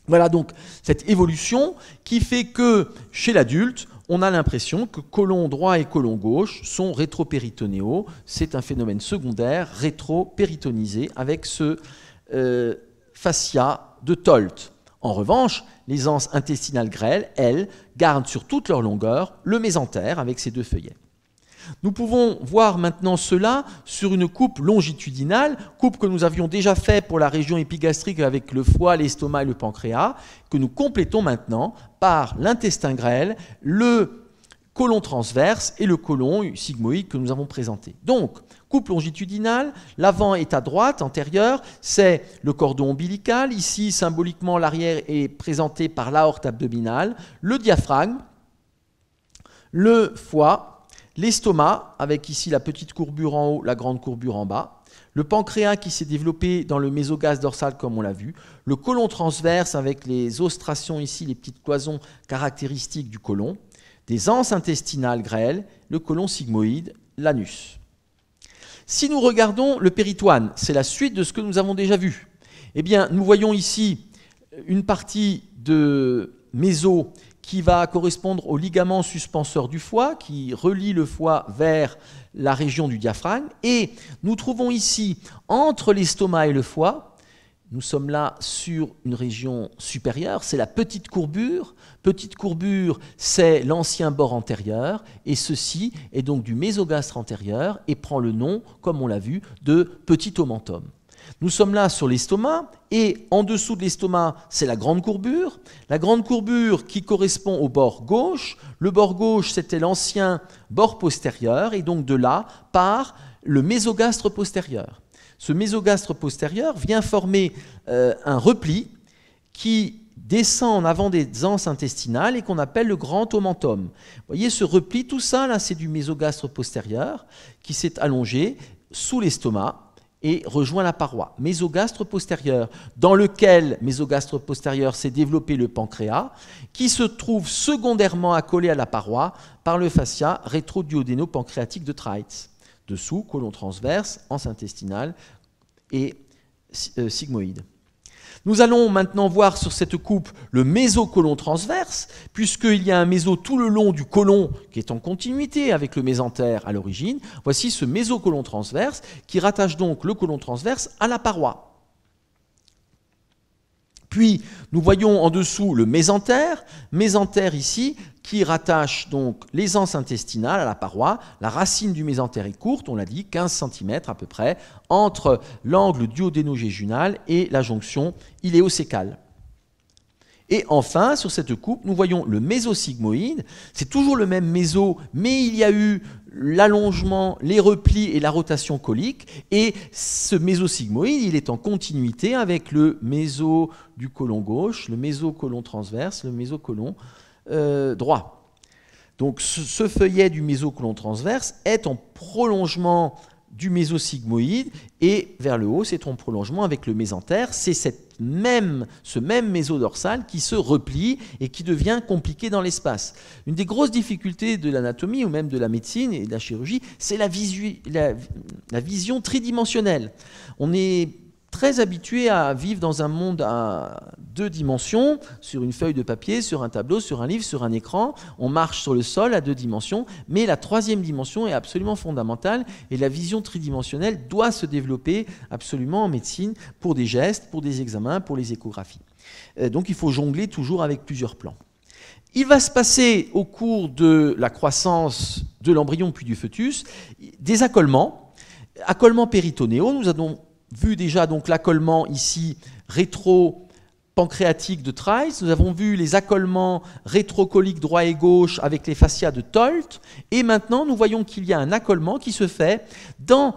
Speaker 1: Voilà donc cette évolution qui fait que chez l'adulte, on a l'impression que côlon droit et côlon gauche sont rétropéritonéaux. C'est un phénomène secondaire, rétropéritonisé, avec ce fascia de TOLT. En revanche, les anses intestinales grêles, elles, gardent sur toute leur longueur le mésentère avec ses deux feuillets. Nous pouvons voir maintenant cela sur une coupe longitudinale, coupe que nous avions déjà faite pour la région épigastrique avec le foie, l'estomac et le pancréas, que nous complétons maintenant par l'intestin grêle, le côlon transverse et le côlon sigmoïde que nous avons présenté. Donc, coupe longitudinale, l'avant est à droite, antérieur, c'est le cordon ombilical. Ici, symboliquement, l'arrière est présenté par l'aorte abdominale, le diaphragme, le foie, l'estomac, avec ici la petite courbure en haut, la grande courbure en bas, le pancréas qui s'est développé dans le mésogastrique dorsal comme on l'a vu, le côlon transverse avec les ostrations ici, les petites cloisons caractéristiques du côlon, des anses intestinales grêles, le côlon sigmoïde, l'anus. Si nous regardons le péritoine, c'est la suite de ce que nous avons déjà vu. Eh bien, nous voyons ici une partie de méso qui va correspondre au ligament suspenseur du foie, qui relie le foie vers la région du diaphragme. Et nous trouvons ici, entre l'estomac et le foie, nous sommes là sur une région supérieure, c'est la petite courbure. Petite courbure, c'est l'ancien bord antérieur, et ceci est donc du mésogastre antérieur et prend le nom, comme on l'a vu, de petit omentum. Nous sommes là sur l'estomac, et en dessous de l'estomac, c'est la grande courbure. La grande courbure qui correspond au bord gauche. Le bord gauche, c'était l'ancien bord postérieur, et donc de là part le mésogastre postérieur. Ce mésogastre postérieur vient former un repli qui descend en avant des anses intestinales et qu'on appelle le grand omentum. Vous voyez ce repli, tout ça, là, c'est du mésogastre postérieur qui s'est allongé sous l'estomac et rejoint la paroi. Mésogastre postérieur, dans lequel mésogastre postérieur s'est développé le pancréas, qui se trouve secondairement accolé à la paroi par le fascia rétro-duodéno-pancréatique de Treitz. Dessous, côlon transverse, anse intestinale et sigmoïde. Nous allons maintenant voir sur cette coupe le mésocolon transverse, puisqu'il y a un méso tout le long du côlon qui est en continuité avec le mésentère à l'origine. Voici ce mésocolon transverse qui rattache donc le côlon transverse à la paroi. Puis, nous voyons en dessous le mésentère ici, qui rattache donc les anses intestinales à la paroi. La racine du mésentère est courte, on l'a dit, 15 cm à peu près, entre l'angle duodéno-jéjunal et la jonction iléocécale. Et enfin, sur cette coupe, nous voyons le mésosigmoïde. C'est toujours le même méso, mais il y a eu l'allongement, les replis et la rotation colique. Et ce mésosigmoïde, il est en continuité avec le méso du côlon gauche, le mésocolon transverse, le mésocolon droit. Donc ce feuillet du mésocolon transverse est en prolongement du mésosigmoïde, et vers le haut, c'est en prolongement avec le mésentère. C'est ce même mésodorsal qui se replie et qui devient compliqué dans l'espace. Une des grosses difficultés de l'anatomie ou même de la médecine et de la chirurgie, c'est la vision tridimensionnelle. On est très habitué à vivre dans un monde à 2 dimensions, sur une feuille de papier, sur un tableau, sur un livre, sur un écran. On marche sur le sol à 2 dimensions, mais la 3e dimension est absolument fondamentale, et la vision tridimensionnelle doit se développer absolument en médecine pour des gestes, pour des examens, pour les échographies. Donc il faut jongler toujours avec plusieurs plans. Il va se passer au cours de la croissance de l'embryon puis du fœtus des accolements péritonéaux. Nous avons vu déjà donc l'accolement ici rétro-pancréatique de Trice, nous avons vu les accolements rétrocoliques droit et gauche avec les fascias de Tolt, et maintenant nous voyons qu'il y a un accolement qui se fait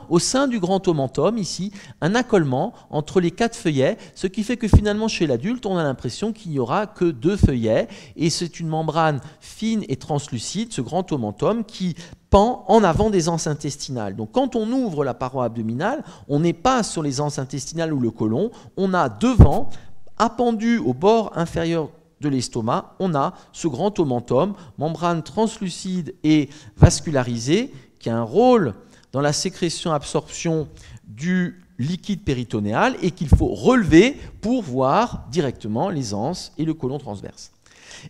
Speaker 1: au sein du grand omentum, ici, un accolement entre les 4 feuillets, ce qui fait que finalement chez l'adulte on a l'impression qu'il n'y aura que 2 feuillets, et c'est une membrane fine et translucide, ce grand omentum, qui pend en avant des anses intestinales. Donc quand on ouvre la paroi abdominale, on n'est pas sur les anses intestinales ou le côlon, on a devant, appendu au bord inférieur de l'estomac, on a ce grand omentum, membrane translucide et vascularisée, qui a un rôle dans la sécrétion-absorption du liquide péritonéal et qu'il faut relever pour voir directement les anses et le côlon transverse.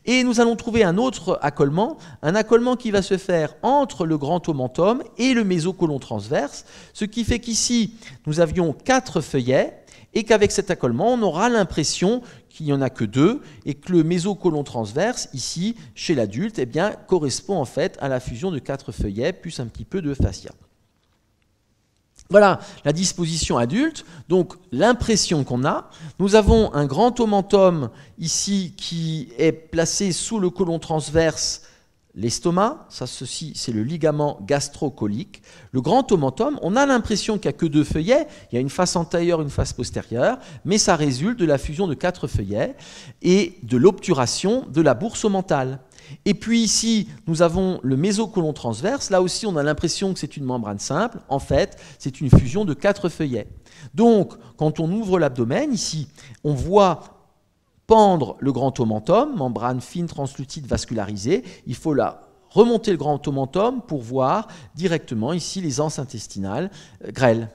Speaker 1: Et nous allons trouver un autre accolement, un accolement qui va se faire entre le grand omentum et le mésocolon transverse, ce qui fait qu'ici, nous avions 4 feuillets, et qu'avec cet accolement, on aura l'impression qu'il n'y en a que 2, et que le mésocolon transverse, ici, chez l'adulte, eh bien, correspond en fait à la fusion de 4 feuillets, plus un petit peu de fascia. Voilà la disposition adulte, donc l'impression qu'on a. Nous avons un grand omentum ici qui est placé sous le côlon transverse, l'estomac, ça ceci c'est le ligament gastrocolique. Le grand omentum, on a l'impression qu'il n'y a que 2 feuillets, il y a une face antérieure, une face postérieure, mais ça résulte de la fusion de 4 feuillets et de l'obturation de la bourse omentale. Et puis ici, nous avons le mésocolon transverse. Là aussi, on a l'impression que c'est une membrane simple. En fait, c'est une fusion de 4 feuillets. Donc, quand on ouvre l'abdomen, ici, on voit pendre le grand omentum, membrane fine, translucide, vascularisée. Il faut remonter le grand omentum pour voir directement ici les anses intestinales grêles.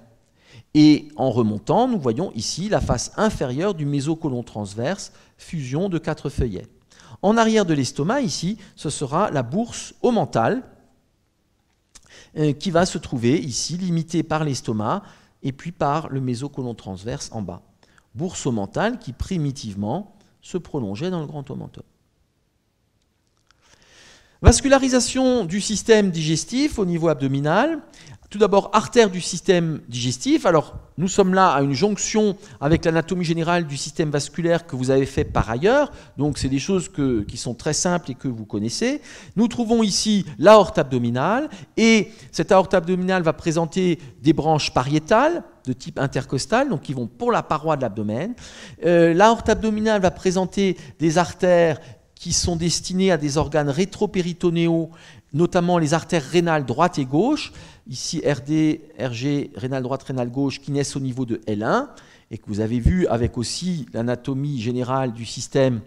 Speaker 1: Et en remontant, nous voyons ici la face inférieure du mésocolon transverse, fusion de 4 feuillets. En arrière de l'estomac, ici, ce sera la bourse omentale qui va se trouver ici, limitée par l'estomac et puis par le mésocolon transverse en bas. Bourse omentale qui primitivement se prolongeait dans le grand omentum. Vascularisation du système digestif au niveau abdominal. Tout d'abord, artère du système digestif. Alors, nous sommes là à une jonction avec l'anatomie générale du système vasculaire que vous avez fait par ailleurs. Donc, c'est des choses qui sont très simples et que vous connaissez. Nous trouvons ici l'aorte abdominale. Et cette aorte abdominale va présenter des branches pariétales de type intercostal, donc qui vont pour la paroi de l'abdomen. L'aorte abdominale va présenter des artères qui sont destinées à des organes rétropéritonéaux, notamment les artères rénales droite et gauche, ici RD, RG, rénale droite, rénale gauche, qui naissent au niveau de L1, et que vous avez vu avec aussi l'anatomie générale du système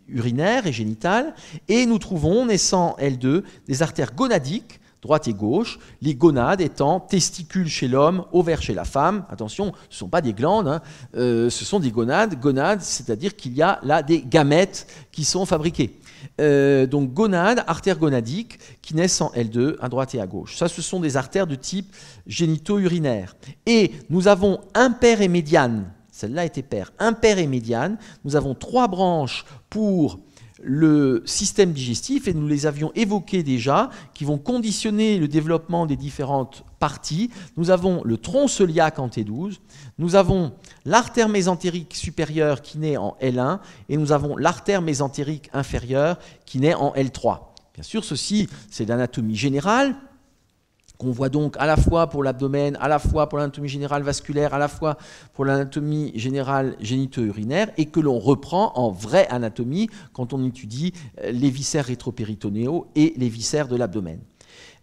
Speaker 1: urinaire et génital. Et nous trouvons, naissant L2, des artères gonadiques, droite et gauche, les gonades étant testicules chez l'homme, ovaires chez la femme. Attention, ce ne sont pas des glandes, hein. Ce sont des gonades. Gonades, c'est-à-dire qu'il y a là des gamètes qui sont fabriqués. Donc gonades, artères gonadiques, qui naissent en L2, à droite et à gauche. Ça, ce sont des artères de type génito-urinaire. Et nous avons impair et médiane. Celle-là était paire. Impair et médiane. Nous avons 3 branches pour le système digestif, et nous les avions évoqués déjà, qui vont conditionner le développement des différentes parties. Nous avons le tronc cœliaque en T12, nous avons l'artère mésentérique supérieure qui naît en L1, et nous avons l'artère mésentérique inférieure qui naît en L3. Bien sûr, ceci, c'est l'anatomie générale. qu'on voit donc à la fois pour l'abdomen, à la fois pour l'anatomie générale vasculaire, à la fois pour l'anatomie générale génito-urinaire, et que l'on reprend en vraie anatomie quand on étudie les viscères rétropéritonéaux et les viscères de l'abdomen.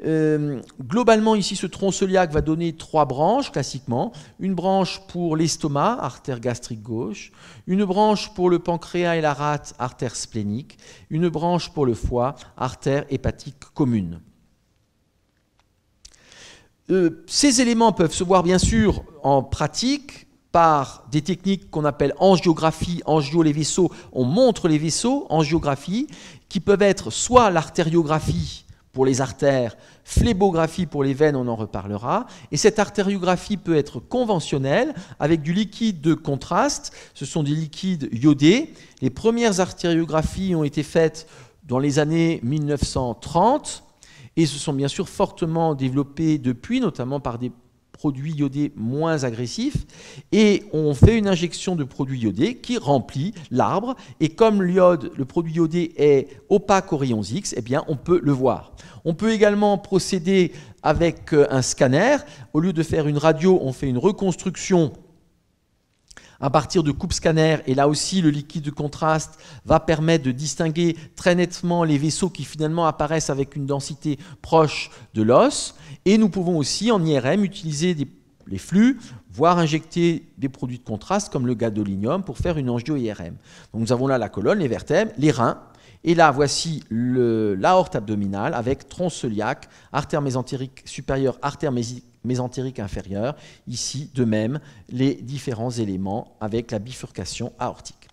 Speaker 1: Globalement, ici, ce tronc cœliaque va donner 3 branches, classiquement. Une branche pour l'estomac, artère gastrique gauche. Une branche pour le pancréas et la rate, artère splénique. Une branche pour le foie, artère hépatique commune. Ces éléments peuvent se voir bien sûr en pratique par des techniques qu'on appelle angiographie, angio les vaisseaux, on montre les vaisseaux, angiographie, qui peuvent être soit l'artériographie pour les artères, phlébographie pour les veines, on en reparlera, et cette artériographie peut être conventionnelle avec du liquide de contraste, ce sont des liquides iodés. Les premières artériographies ont été faites dans les années 1930, et se sont bien sûr fortement développés depuis, notamment par des produits iodés moins agressifs. Et on fait une injection de produit iodé qui remplit l'arbre. Et comme l'iode, le produit iodé est opaque aux rayons X, eh bien on peut le voir. On peut également procéder avec un scanner. Au lieu de faire une radio, on fait une reconstruction à partir de coupe scanner, et là aussi le liquide de contraste va permettre de distinguer très nettement les vaisseaux qui finalement apparaissent avec une densité proche de l'os. Et nous pouvons aussi en IRM utiliser les flux, voire injecter des produits de contraste comme le gadolinium pour faire une angio-IRM. Donc nous avons là la colonne, les vertèbres, les reins, et là voici l'aorte abdominale avec tronc cœliaque, artère mésentérique supérieure, artère mésentérique inférieure, ici de même les différents éléments avec la bifurcation aortique.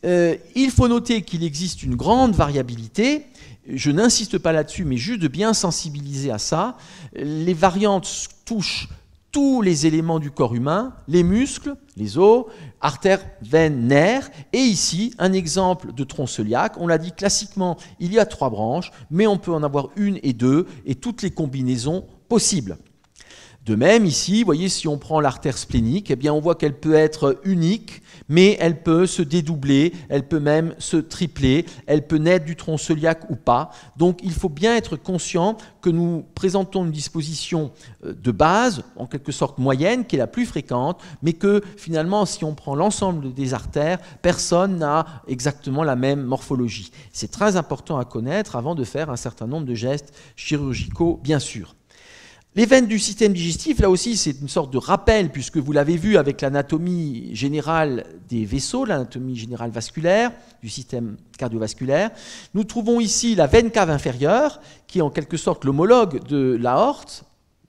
Speaker 1: Il faut noter qu'il existe une grande variabilité, je n'insiste pas là-dessus, mais juste de bien sensibiliser à ça. Les variantes touchent tous les éléments du corps humain, les muscles, les os, artères, veines, nerfs, et ici un exemple de tronc cœliaque. On l'a dit classiquement, il y a 3 branches, mais on peut en avoir 1 et 2, et toutes les combinaisons possibles. De même, ici, vous voyez, si on prend l'artère splénique, eh bien, on voit qu'elle peut être unique, mais elle peut se dédoubler, elle peut même se tripler, elle peut naître du tronc cœliaque ou pas. Donc, il faut bien être conscient que nous présentons une disposition de base, en quelque sorte moyenne, qui est la plus fréquente, mais que finalement, si on prend l'ensemble des artères, personne n'a exactement la même morphologie. C'est très important à connaître avant de faire un certain nombre de gestes chirurgicaux, bien sûr. Les veines du système digestif, là aussi, c'est une sorte de rappel, puisque vous l'avez vu avec l'anatomie générale des vaisseaux, l'anatomie générale vasculaire, du système cardiovasculaire. Nous trouvons ici la veine cave inférieure, qui est en quelque sorte l'homologue de l'aorte,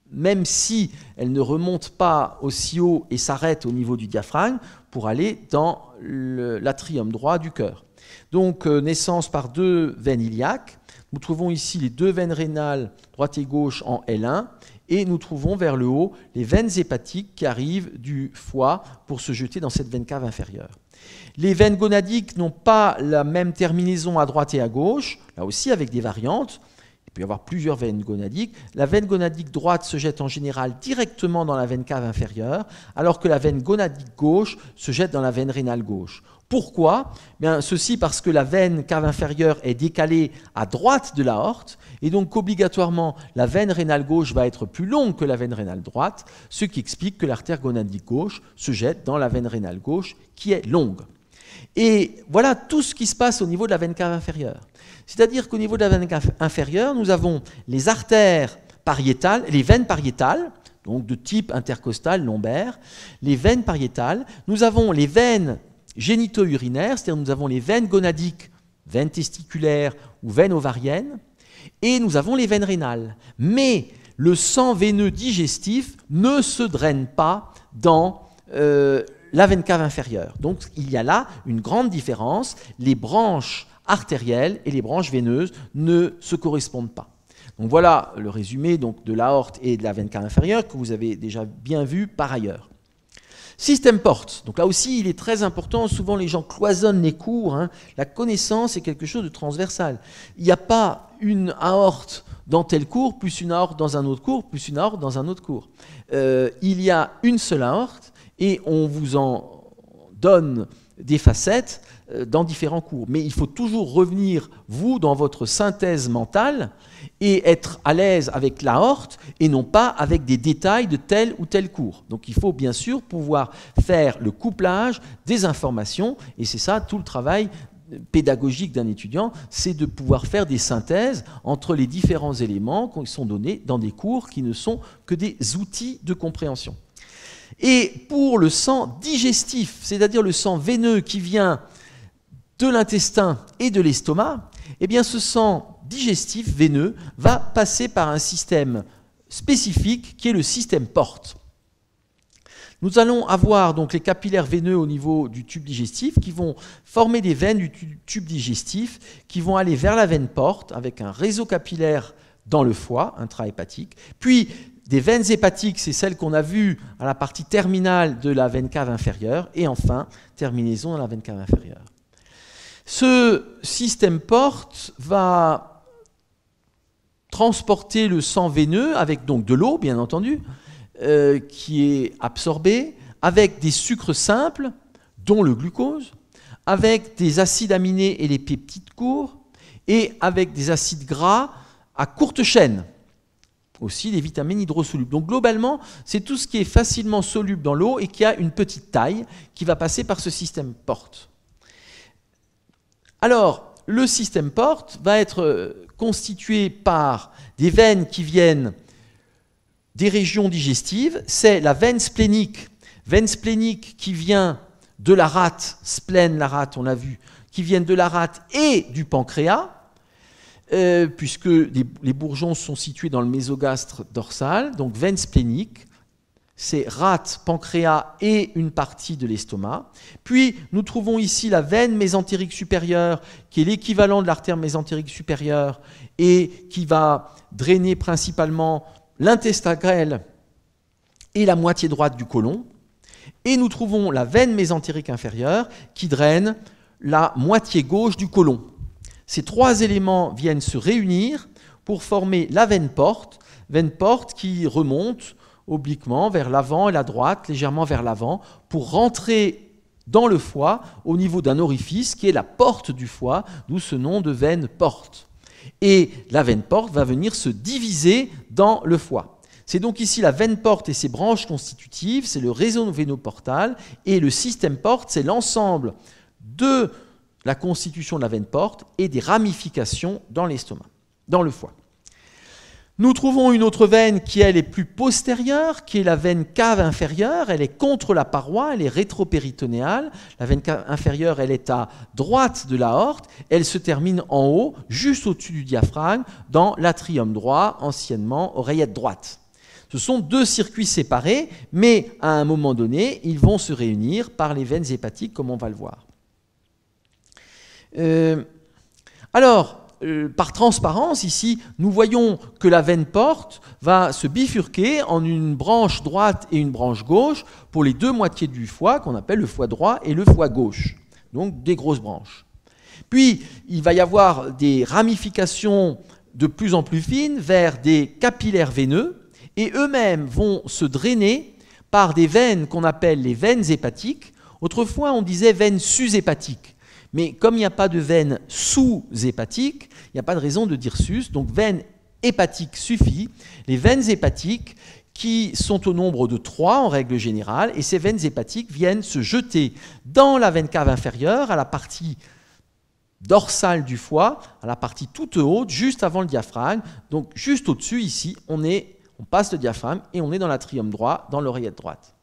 Speaker 1: même si elle ne remonte pas aussi haut et s'arrête au niveau du diaphragme, pour aller dans l'atrium droit du cœur. Donc, naissance par 2 veines iliaques. Nous trouvons ici les 2 veines rénales, droite et gauche, en L1, et nous trouvons vers le haut les veines hépatiques qui arrivent du foie pour se jeter dans cette veine cave inférieure. Les veines gonadiques n'ont pas la même terminaison à droite et à gauche, là aussi avec des variantes. Il peut y avoir plusieurs veines gonadiques. La veine gonadique droite se jette en général directement dans la veine cave inférieure, alors que la veine gonadique gauche se jette dans la veine rénale gauche. Pourquoi ? Bien, ceci parce que la veine cave inférieure est décalée à droite de l'aorte, et donc obligatoirement la veine rénale gauche va être plus longue que la veine rénale droite, ce qui explique que l'artère gonadique gauche se jette dans la veine rénale gauche qui est longue. Et voilà tout ce qui se passe au niveau de la veine cave inférieure. C'est-à-dire qu'au niveau de la veine cave inférieure, nous avons les artères pariétales, les veines pariétales, donc de type intercostal, lombaire, les veines pariétales, nous avons les veines génito-urinaires, c'est-à-dire nous avons les veines gonadiques, veines testiculaires ou veines ovariennes, et nous avons les veines rénales. Mais le sang veineux digestif ne se draine pas dans la veine cave inférieure. Donc il y a là une grande différence. Les branches artérielles et les branches veineuses ne se correspondent pas. Donc voilà le résumé donc, de l'aorte et de la veine cave inférieure que vous avez déjà bien vu par ailleurs. Système porte. Donc là aussi, il est très important. Souvent, les gens cloisonnent les cours. Hein. La connaissance est quelque chose de transversal. Il n'y a pas une aorte dans tel cours, plus une aorte dans un autre cours, plus une aorte dans un autre cours. Il y a une seule aorte et on vous en donne des facettes dans différents cours. Mais il faut toujours revenir, vous, dans votre synthèse mentale et être à l'aise avec l'aorte et non pas avec des détails de tel ou tel cours. Donc il faut bien sûr pouvoir faire le couplage des informations et c'est ça tout le travail pédagogique d'un étudiant, c'est de pouvoir faire des synthèses entre les différents éléments qui sont donnés dans des cours qui ne sont que des outils de compréhension. Et pour le sang digestif, c'est-à-dire le sang veineux qui vient de l'intestin et de l'estomac, eh bien ce sang digestif veineux va passer par un système spécifique qui est le système porte. Nous allons avoir donc les capillaires veineux au niveau du tube digestif qui vont former des veines du tube digestif qui vont aller vers la veine porte avec un réseau capillaire dans le foie intrahépatique, puis des veines hépatiques, c'est celles qu'on a vues à la partie terminale de la veine cave inférieure, et enfin, terminaison dans la veine cave inférieure. Ce système porte va transporter le sang veineux avec donc de l'eau, bien entendu, qui est absorbée, avec des sucres simples, dont le glucose, avec des acides aminés et les peptides courts, et avec des acides gras à courte chaîne, aussi des vitamines hydrosolubles. Donc globalement, c'est tout ce qui est facilement soluble dans l'eau et qui a une petite taille qui va passer par ce système porte. Alors, le système porte va être constitué par des veines qui viennent des régions digestives. C'est la veine splénique qui vient de la rate, splène, la rate, on l'a vu, qui viennent de la rate et du pancréas, puisque les bourgeons sont situés dans le mésogastre dorsal, donc veine splénique, c'est rate, pancréas et une partie de l'estomac. Puis nous trouvons ici la veine mésentérique supérieure, qui est l'équivalent de l'artère mésentérique supérieure et qui va drainer principalement l'intestin grêle et la moitié droite du côlon. Et nous trouvons la veine mésentérique inférieure qui draine la moitié gauche du côlon. Ces trois éléments viennent se réunir pour former la veine porte qui remonte obliquement vers l'avant et la droite, légèrement vers l'avant, pour rentrer dans le foie au niveau d'un orifice qui est la porte du foie, d'où ce nom de veine porte. Et la veine porte va venir se diviser dans le foie. C'est donc ici la veine porte et ses branches constitutives, c'est le réseau vénoportal, et le système porte, c'est l'ensemble de la constitution de la veine porte et des ramifications dans l'estomac, dans le foie. Nous trouvons une autre veine qui, elle, est plus postérieure, qui est la veine cave inférieure. Elle est contre la paroi, elle est rétropéritonéale. La veine cave inférieure, elle est à droite de l'aorte. Elle se termine en haut, juste au-dessus du diaphragme, dans l'atrium droit, anciennement oreillette droite. Ce sont deux circuits séparés, mais à un moment donné, ils vont se réunir par les veines hépatiques, comme on va le voir. Par transparence, ici, nous voyons que la veine porte va se bifurquer en une branche droite et une branche gauche pour les deux moitiés du foie, qu'on appelle le foie droit et le foie gauche, donc des grosses branches. Puis, il va y avoir des ramifications de plus en plus fines vers des capillaires veineux, et eux-mêmes vont se drainer par des veines qu'on appelle les veines hépatiques. Autrefois, on disait veines sus-hépatiques. Mais comme il n'y a pas de veine sous-hépatique, il n'y a pas de raison de dire sus, donc veine hépatique suffit. Les veines hépatiques qui sont au nombre de 3 en règle générale, et ces veines hépatiques viennent se jeter dans la veine cave inférieure, à la partie dorsale du foie, à la partie toute haute, juste avant le diaphragme. Donc juste au-dessus, ici, on passe le diaphragme et on est dans l'atrium droit, dans l'oreillette droite.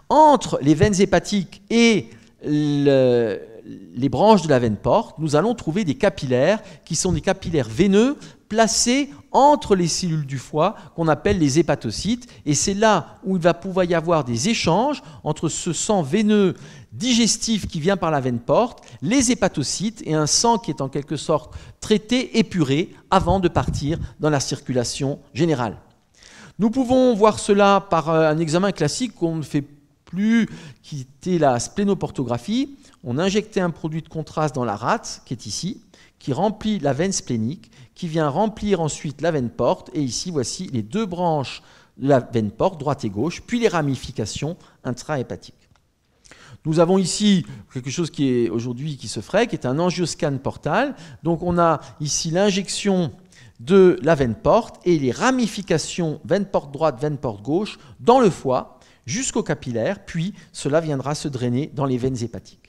Speaker 1: Entre les veines hépatiques et les branches de la veine porte, nous allons trouver des capillaires qui sont des capillaires veineux placés entre les cellules du foie qu'on appelle les hépatocytes, et c'est là où il va pouvoir y avoir des échanges entre ce sang veineux digestif qui vient par la veine porte, les hépatocytes et un sang qui est en quelque sorte traité, épuré avant de partir dans la circulation générale. Nous pouvons voir cela par un examen classique qu'on ne fait plus, qui était la splénoportographie. On injectait un produit de contraste dans la rate, qui est ici, qui remplit la veine splénique, qui vient remplir ensuite la veine porte, et ici, voici les deux branches de la veine porte, droite et gauche, puis les ramifications intrahépatiques. Nous avons ici quelque chose qui est aujourd'hui qui se ferait, qui est un angioscan portal. Donc on a ici l'injection de la veine porte et les ramifications veine porte droite, veine porte gauche dans le foie jusqu'au capillaire, puis cela viendra se drainer dans les veines hépatiques.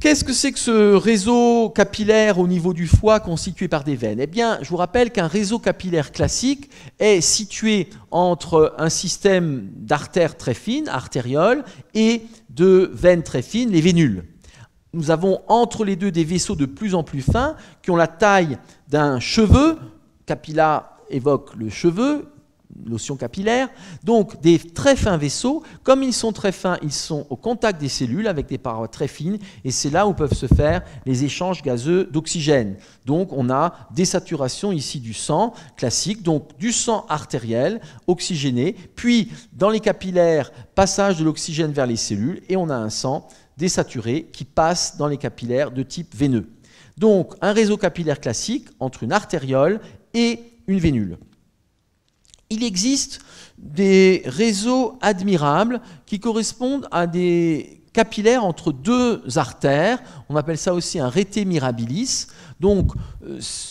Speaker 1: Qu'est-ce que c'est que ce réseau capillaire au niveau du foie constitué par des veines? Eh bien, je vous rappelle qu'un réseau capillaire classique est situé entre un système d'artères très fines, artérioles, et de veines très fines, les vénules. Nous avons entre les deux des vaisseaux de plus en plus fins qui ont la taille d'un cheveu. Capilla évoque le cheveu, notion capillaire, donc des très fins vaisseaux. Comme ils sont très fins, ils sont au contact des cellules avec des parois très fines, et c'est là où peuvent se faire les échanges gazeux d'oxygène. Donc on a désaturation ici du sang classique, donc du sang artériel oxygéné, puis dans les capillaires, passage de l'oxygène vers les cellules, et on a un sang désaturé qui passe dans les capillaires de type veineux. Donc un réseau capillaire classique entre une artériole et une vénule. Il existe des réseaux admirables qui correspondent à des capillaires entre deux artères. On appelle ça aussi un rete mirabilis. Donc,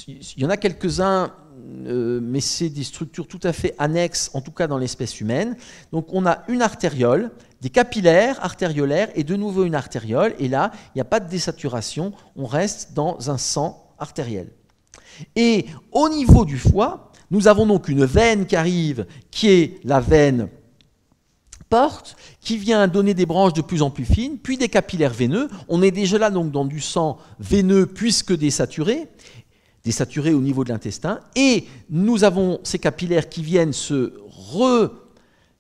Speaker 1: il y en a quelques-uns, mais c'est des structures tout à fait annexes, en tout cas dans l'espèce humaine. Donc, on a une artériole, des capillaires artériolaires et de nouveau une artériole. Et là, il n'y a pas de désaturation. On reste dans un sang artériel. Et au niveau du foie, nous avons donc une veine qui arrive, qui est la veine porte, qui vient donner des branches de plus en plus fines, puis des capillaires veineux. On est déjà là donc dans du sang veineux puisque désaturé au niveau de l'intestin. Et nous avons ces capillaires qui viennent se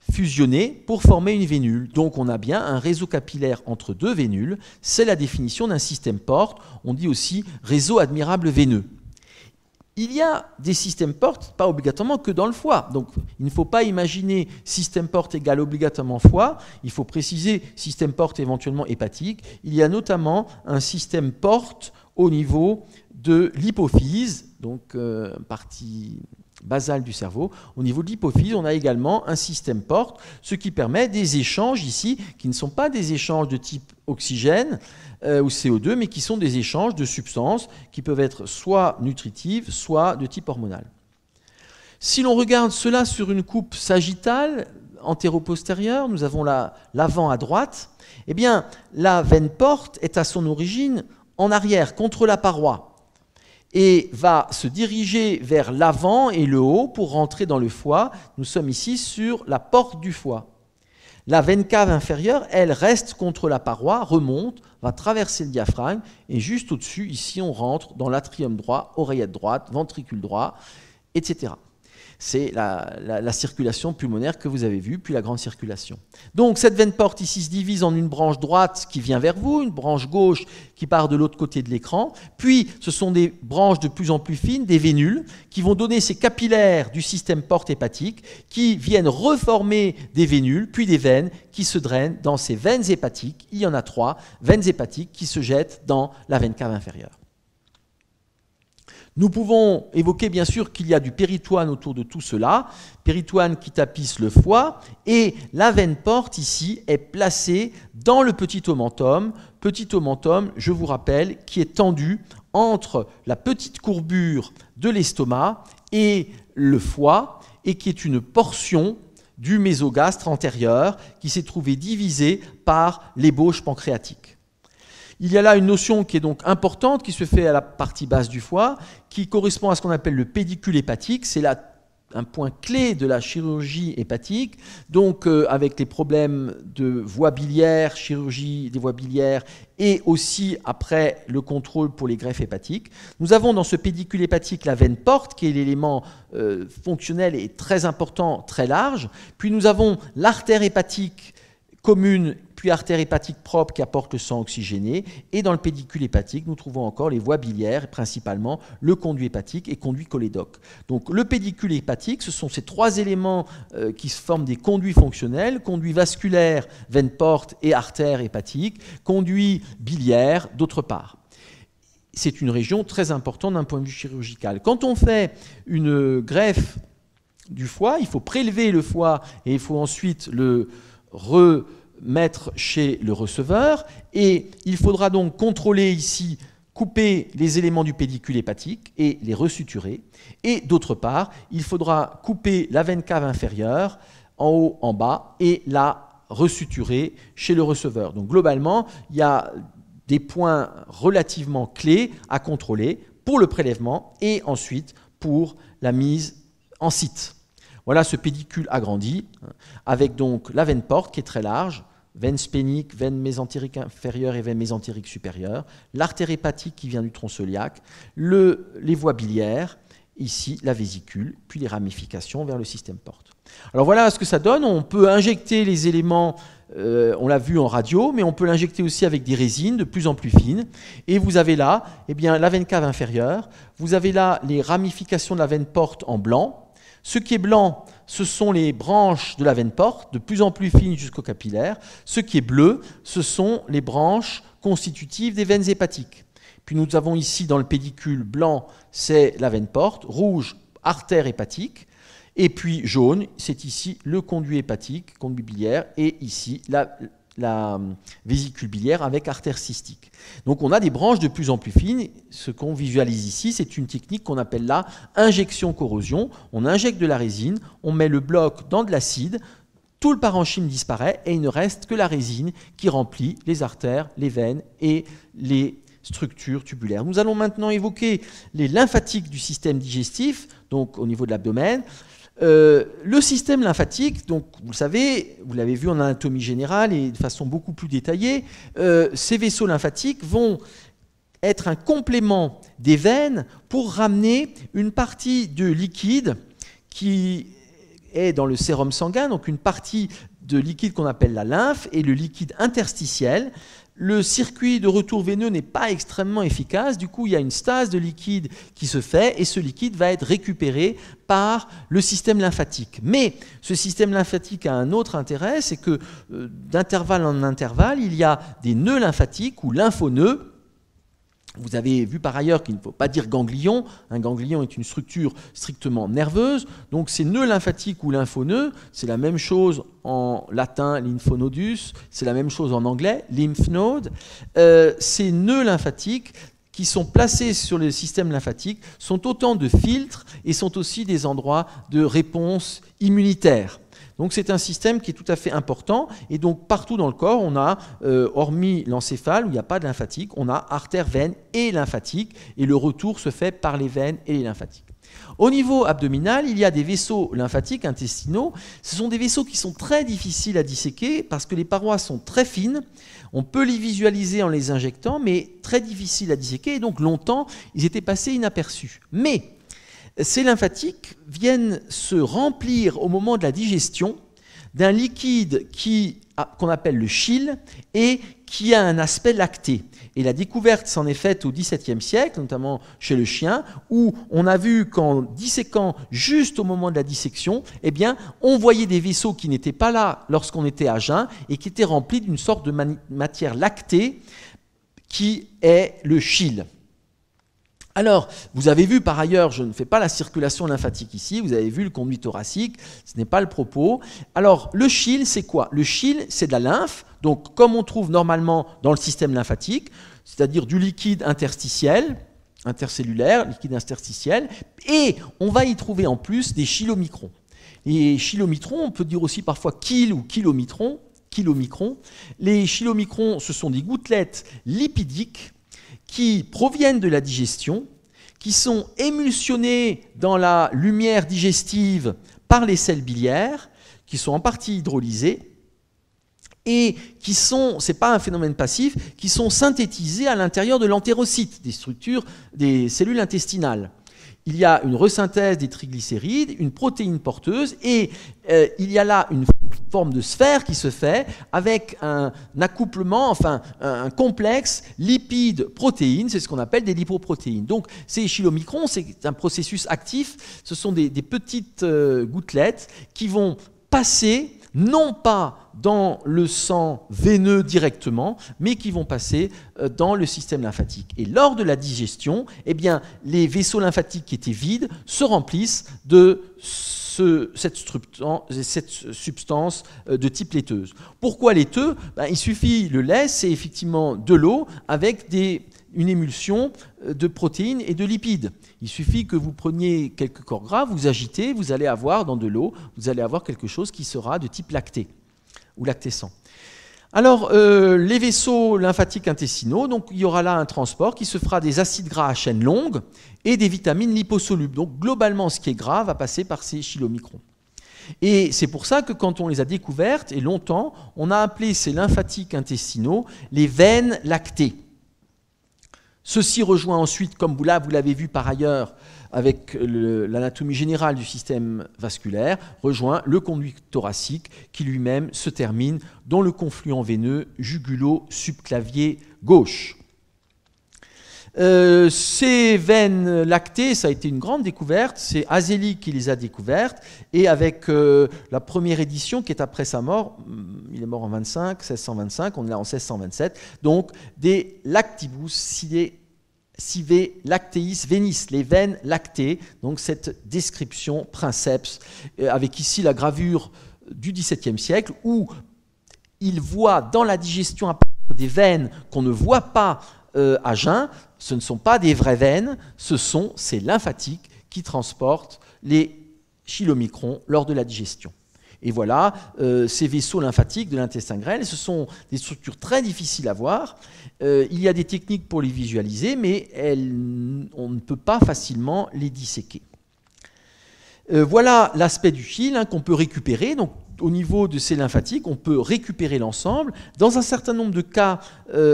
Speaker 1: refusionner pour former une vénule. Donc on a bien un réseau capillaire entre deux vénules. C'est la définition d'un système porte. On dit aussi réseau admirable veineux. Il y a des systèmes porte, pas obligatoirement que dans le foie. Donc, il ne faut pas imaginer système porte égale obligatoirement foie. Il faut préciser système porte éventuellement hépatique. Il y a notamment un système porte au niveau de l'hypophyse, donc partie basale du cerveau. Au niveau de l'hypophyse, on a également un système porte, ce qui permet des échanges ici, qui ne sont pas des échanges de type oxygène, ou CO2, mais qui sont des échanges de substances qui peuvent être soit nutritives, soit de type hormonal. Si l'on regarde cela sur une coupe sagittale, antéro-postérieure, nous avons l'avant à droite, eh bien, la veine porte est à son origine en arrière, contre la paroi, et va se diriger vers l'avant et le haut pour rentrer dans le foie. Nous sommes ici sur la porte du foie. La veine cave inférieure, elle reste contre la paroi, remonte, va traverser le diaphragme, et juste au-dessus, ici, on rentre dans l'atrium droit, oreillette droite, ventricule droit, etc. C'est la circulation pulmonaire que vous avez vue, puis la grande circulation. Donc cette veine porte ici se divise en une branche droite qui vient vers vous, une branche gauche qui part de l'autre côté de l'écran, puis ce sont des branches de plus en plus fines, des vénules, qui vont donner ces capillaires du système porte hépatique, qui viennent reformer des vénules, puis des veines qui se drainent dans ces veines hépatiques. Il y en a 3 veines hépatiques qui se jettent dans la veine cave inférieure. Nous pouvons évoquer bien sûr qu'il y a du péritoine autour de tout cela, péritoine qui tapisse le foie, et la veine porte ici est placée dans le petit omentum, je vous rappelle, qui est tendu entre la petite courbure de l'estomac et le foie, et qui est une portion du mésogastre antérieur qui s'est trouvé divisée par l'ébauche pancréatique. Il y a là une notion qui est donc importante, qui se fait à la partie basse du foie, qui correspond à ce qu'on appelle le pédicule hépatique. C'est là un point clé de la chirurgie hépatique, donc avec les problèmes de voies biliaires, chirurgie des voies biliaires, et aussi après le contrôle pour les greffes hépatiques. Nous avons dans ce pédicule hépatique la veine porte, qui est l'élément fonctionnel et très important, très large. Puis nous avons l'artère hépatique commune, puis artère hépatique propre qui apporte le sang oxygéné. Et dans le pédicule hépatique, nous trouvons encore les voies biliaires, principalement le conduit hépatique et conduit cholédoque. Donc le pédicule hépatique, ce sont ces 3 éléments qui se forment des conduits fonctionnels, conduit vasculaire, veine porte et artère hépatique, conduit biliaire d'autre part. C'est une région très importante d'un point de vue chirurgical. Quand on fait une greffe du foie, il faut prélever le foie et il faut ensuite le mettre chez le receveur, et il faudra donc contrôler ici, couper les éléments du pédicule hépatique et les resuturer. Et d'autre part, il faudra couper la veine cave inférieure, en haut, en bas, et la resuturer chez le receveur. Donc globalement, il y a des points relativement clés à contrôler pour le prélèvement et ensuite pour la mise en site. Voilà ce pédicule agrandi, avec donc la veine porte qui est très large, veine splénique, veine mésentérique inférieure et veine mésentérique supérieure, l'artère hépatique qui vient du tronc cœliaque, les voies biliaires, ici la vésicule, puis les ramifications vers le système porte. Alors voilà ce que ça donne. On peut injecter les éléments, on l'a vu en radio, mais on peut l'injecter aussi avec des résines de plus en plus fines. Et vous avez là eh bien, la veine cave inférieure, vous avez là les ramifications de la veine porte en blanc. Ce qui est blanc, ce sont les branches de la veine porte, de plus en plus fines jusqu'au capillaire. Ce qui est bleu, ce sont les branches constitutives des veines hépatiques. Puis nous avons ici dans le pédicule blanc, c'est la veine porte, rouge, artère hépatique, et puis jaune, c'est ici le conduit hépatique, conduit biliaire, et ici la vésicule biliaire avec artère cystique. Donc on a des branches de plus en plus fines. Ce qu'on visualise ici, c'est une technique qu'on appelle là injection-corrosion. On injecte de la résine, on met le bloc dans de l'acide, tout le parenchyme disparaît et il ne reste que la résine qui remplit les artères, les veines et les structures tubulaires. Nous allons maintenant évoquer les lymphatiques du système digestif, donc au niveau de l'abdomen. Le système lymphatique, donc vous le savez, vous l'avez vu en anatomie générale et de façon beaucoup plus détaillée, ces vaisseaux lymphatiques vont être un complément des veines pour ramener une partie de liquide qui est dans le sérum sanguin, donc une partie de liquide qu'on appelle la lymphe et le liquide interstitiel. Le circuit de retour veineux n'est pas extrêmement efficace, du coup il y a une stase de liquide qui se fait et ce liquide va être récupéré par le système lymphatique. Mais ce système lymphatique a un autre intérêt, c'est que d'intervalle en intervalle, il y a des nœuds lymphatiques ou lymphonoeux. Vous avez vu par ailleurs qu'il ne faut pas dire ganglion. Un ganglion est une structure strictement nerveuse. Donc ces nœuds lymphatiques ou lymphonoeux, c'est la même chose en latin, lymphonodus, c'est la même chose en anglais, lymph node. Ces nœuds lymphatiques qui sont placés sur le système lymphatique sont autant de filtres et sont aussi des endroits de réponse immunitaire. Donc c'est un système qui est tout à fait important et donc partout dans le corps on a, hormis l'encéphale où il n'y a pas de lymphatique, on a artères, veines et lymphatiques et le retour se fait par les veines et les lymphatiques. Au niveau abdominal, il y a des vaisseaux lymphatiques intestinaux. Ce sont des vaisseaux qui sont très difficiles à disséquer parce que les parois sont très fines. On peut les visualiser en les injectant, mais très difficiles à disséquer et donc longtemps ils étaient passés inaperçus. Mais ces lymphatiques viennent se remplir au moment de la digestion d'un liquide qu'on appelle le chyle et qui a un aspect lacté. Et la découverte s'en est faite au XVIIe siècle, notamment chez le chien, où on a vu qu'en disséquant juste au moment de la dissection, eh bien, on voyait des vaisseaux qui n'étaient pas là lorsqu'on était à jeun et qui étaient remplis d'une sorte de matière lactée qui est le chyle. Alors, vous avez vu par ailleurs, je ne fais pas la circulation lymphatique ici, vous avez vu le conduit thoracique, ce n'est pas le propos. Alors, le chyle, c'est quoi? Le chyle, c'est de la lymphe, donc comme on trouve normalement dans le système lymphatique, c'est-à-dire du liquide interstitiel, intercellulaire, liquide interstitiel, et on va y trouver en plus des chylomicrons. Les chylomicrons, on peut dire aussi parfois kyle ou kilomicrons. Les chylomicrons, ce sont des gouttelettes lipidiques qui proviennent de la digestion, qui sont émulsionnés dans la lumière digestive par les sels biliaires, qui sont en partie hydrolysés, et qui sont, ce n'est pas un phénomène passif, qui sont synthétisés à l'intérieur de l'entérocyte, des structures, des cellules intestinales. Il y a une resynthèse des triglycérides, une protéine porteuse, et il y a là une forme de sphère qui se fait avec un accouplement, enfin un complexe lipide-protéine, c'est ce qu'on appelle des lipoprotéines. Donc ces chylomicrons, c'est un processus actif, ce sont des petites gouttelettes qui vont passer non pas dans le sang veineux directement, mais qui vont passer dans le système lymphatique. Et lors de la digestion, eh bien, les vaisseaux lymphatiques qui étaient vides se remplissent de cette substance de type laiteuse. Pourquoi laiteux? Il suffit, le lait, c'est effectivement de l'eau avec une émulsion de protéines et de lipides. Il suffit que vous preniez quelques corps gras, vous agitez, vous allez avoir dans de l'eau, vous allez avoir quelque chose qui sera de type lacté ou lactescent. Alors, les vaisseaux lymphatiques intestinaux, donc il y aura là un transport qui se fera des acides gras à chaîne longue et des vitamines liposolubles. Donc, globalement, ce qui est gras va passer par ces chylomicrons. Et c'est pour ça que quand on les a découvertes, et longtemps, on a appelé ces lymphatiques intestinaux les veines lactées. Ceci rejoint ensuite, comme vous l'avez vu par ailleurs, avec l'anatomie générale du système vasculaire, rejoint le conduit thoracique qui lui-même se termine dans le confluent veineux jugulo-subclavier gauche. Ces veines lactées, ça a été une grande découverte, c'est Azélie qui les a découvertes, et avec la première édition qui est après sa mort, il est mort en 1625, on est là en 1627, donc des lactibus sive lacteis venis, les veines lactées, donc cette description princeps, avec ici la gravure du XVIIe siècle, où il voit dans la digestion des veines qu'on ne voit pas à jeun. Ce ne sont pas des vraies veines, ce sont ces lymphatiques qui transportent les chylomicrons lors de la digestion. Et voilà, ces vaisseaux lymphatiques de l'intestin grêle, ce sont des structures très difficiles à voir. Il y a des techniques pour les visualiser, mais on ne peut pas facilement les disséquer. Voilà l'aspect du chyle qu'on peut récupérer. Donc, au niveau de ces lymphatiques, on peut récupérer l'ensemble. Dans un certain nombre de cas,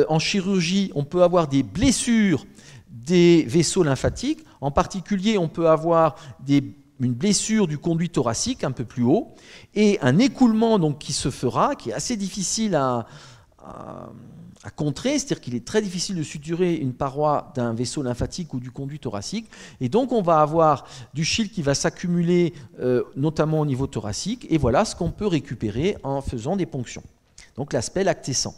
Speaker 1: en chirurgie, on peut avoir des blessures des vaisseaux lymphatiques. En particulier, on peut avoir une blessure du conduit thoracique un peu plus haut et un écoulement donc, qui se fera, qui est assez difficile à contrer, c'est-à-dire qu'il est très difficile de suturer une paroi d'un vaisseau lymphatique ou du conduit thoracique, et donc on va avoir du chyle qui va s'accumuler notamment au niveau thoracique, et voilà ce qu'on peut récupérer en faisant des ponctions. Donc l'aspect lactescent.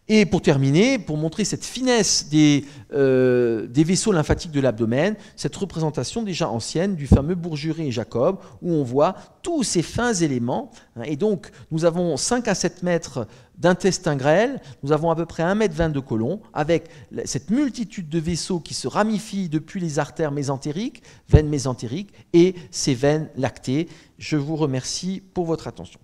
Speaker 1: Et pour terminer, pour montrer cette finesse des vaisseaux lymphatiques de l'abdomen, cette représentation déjà ancienne du fameux Bourgeret et Jacob, où on voit tous ces fins éléments. Et donc, nous avons 5 à 7 mètres d'intestin grêle, nous avons à peu près 1,20 m de côlon, avec cette multitude de vaisseaux qui se ramifient depuis les artères mésentériques, veines mésentériques, et ces veines lactées. Je vous remercie pour votre attention.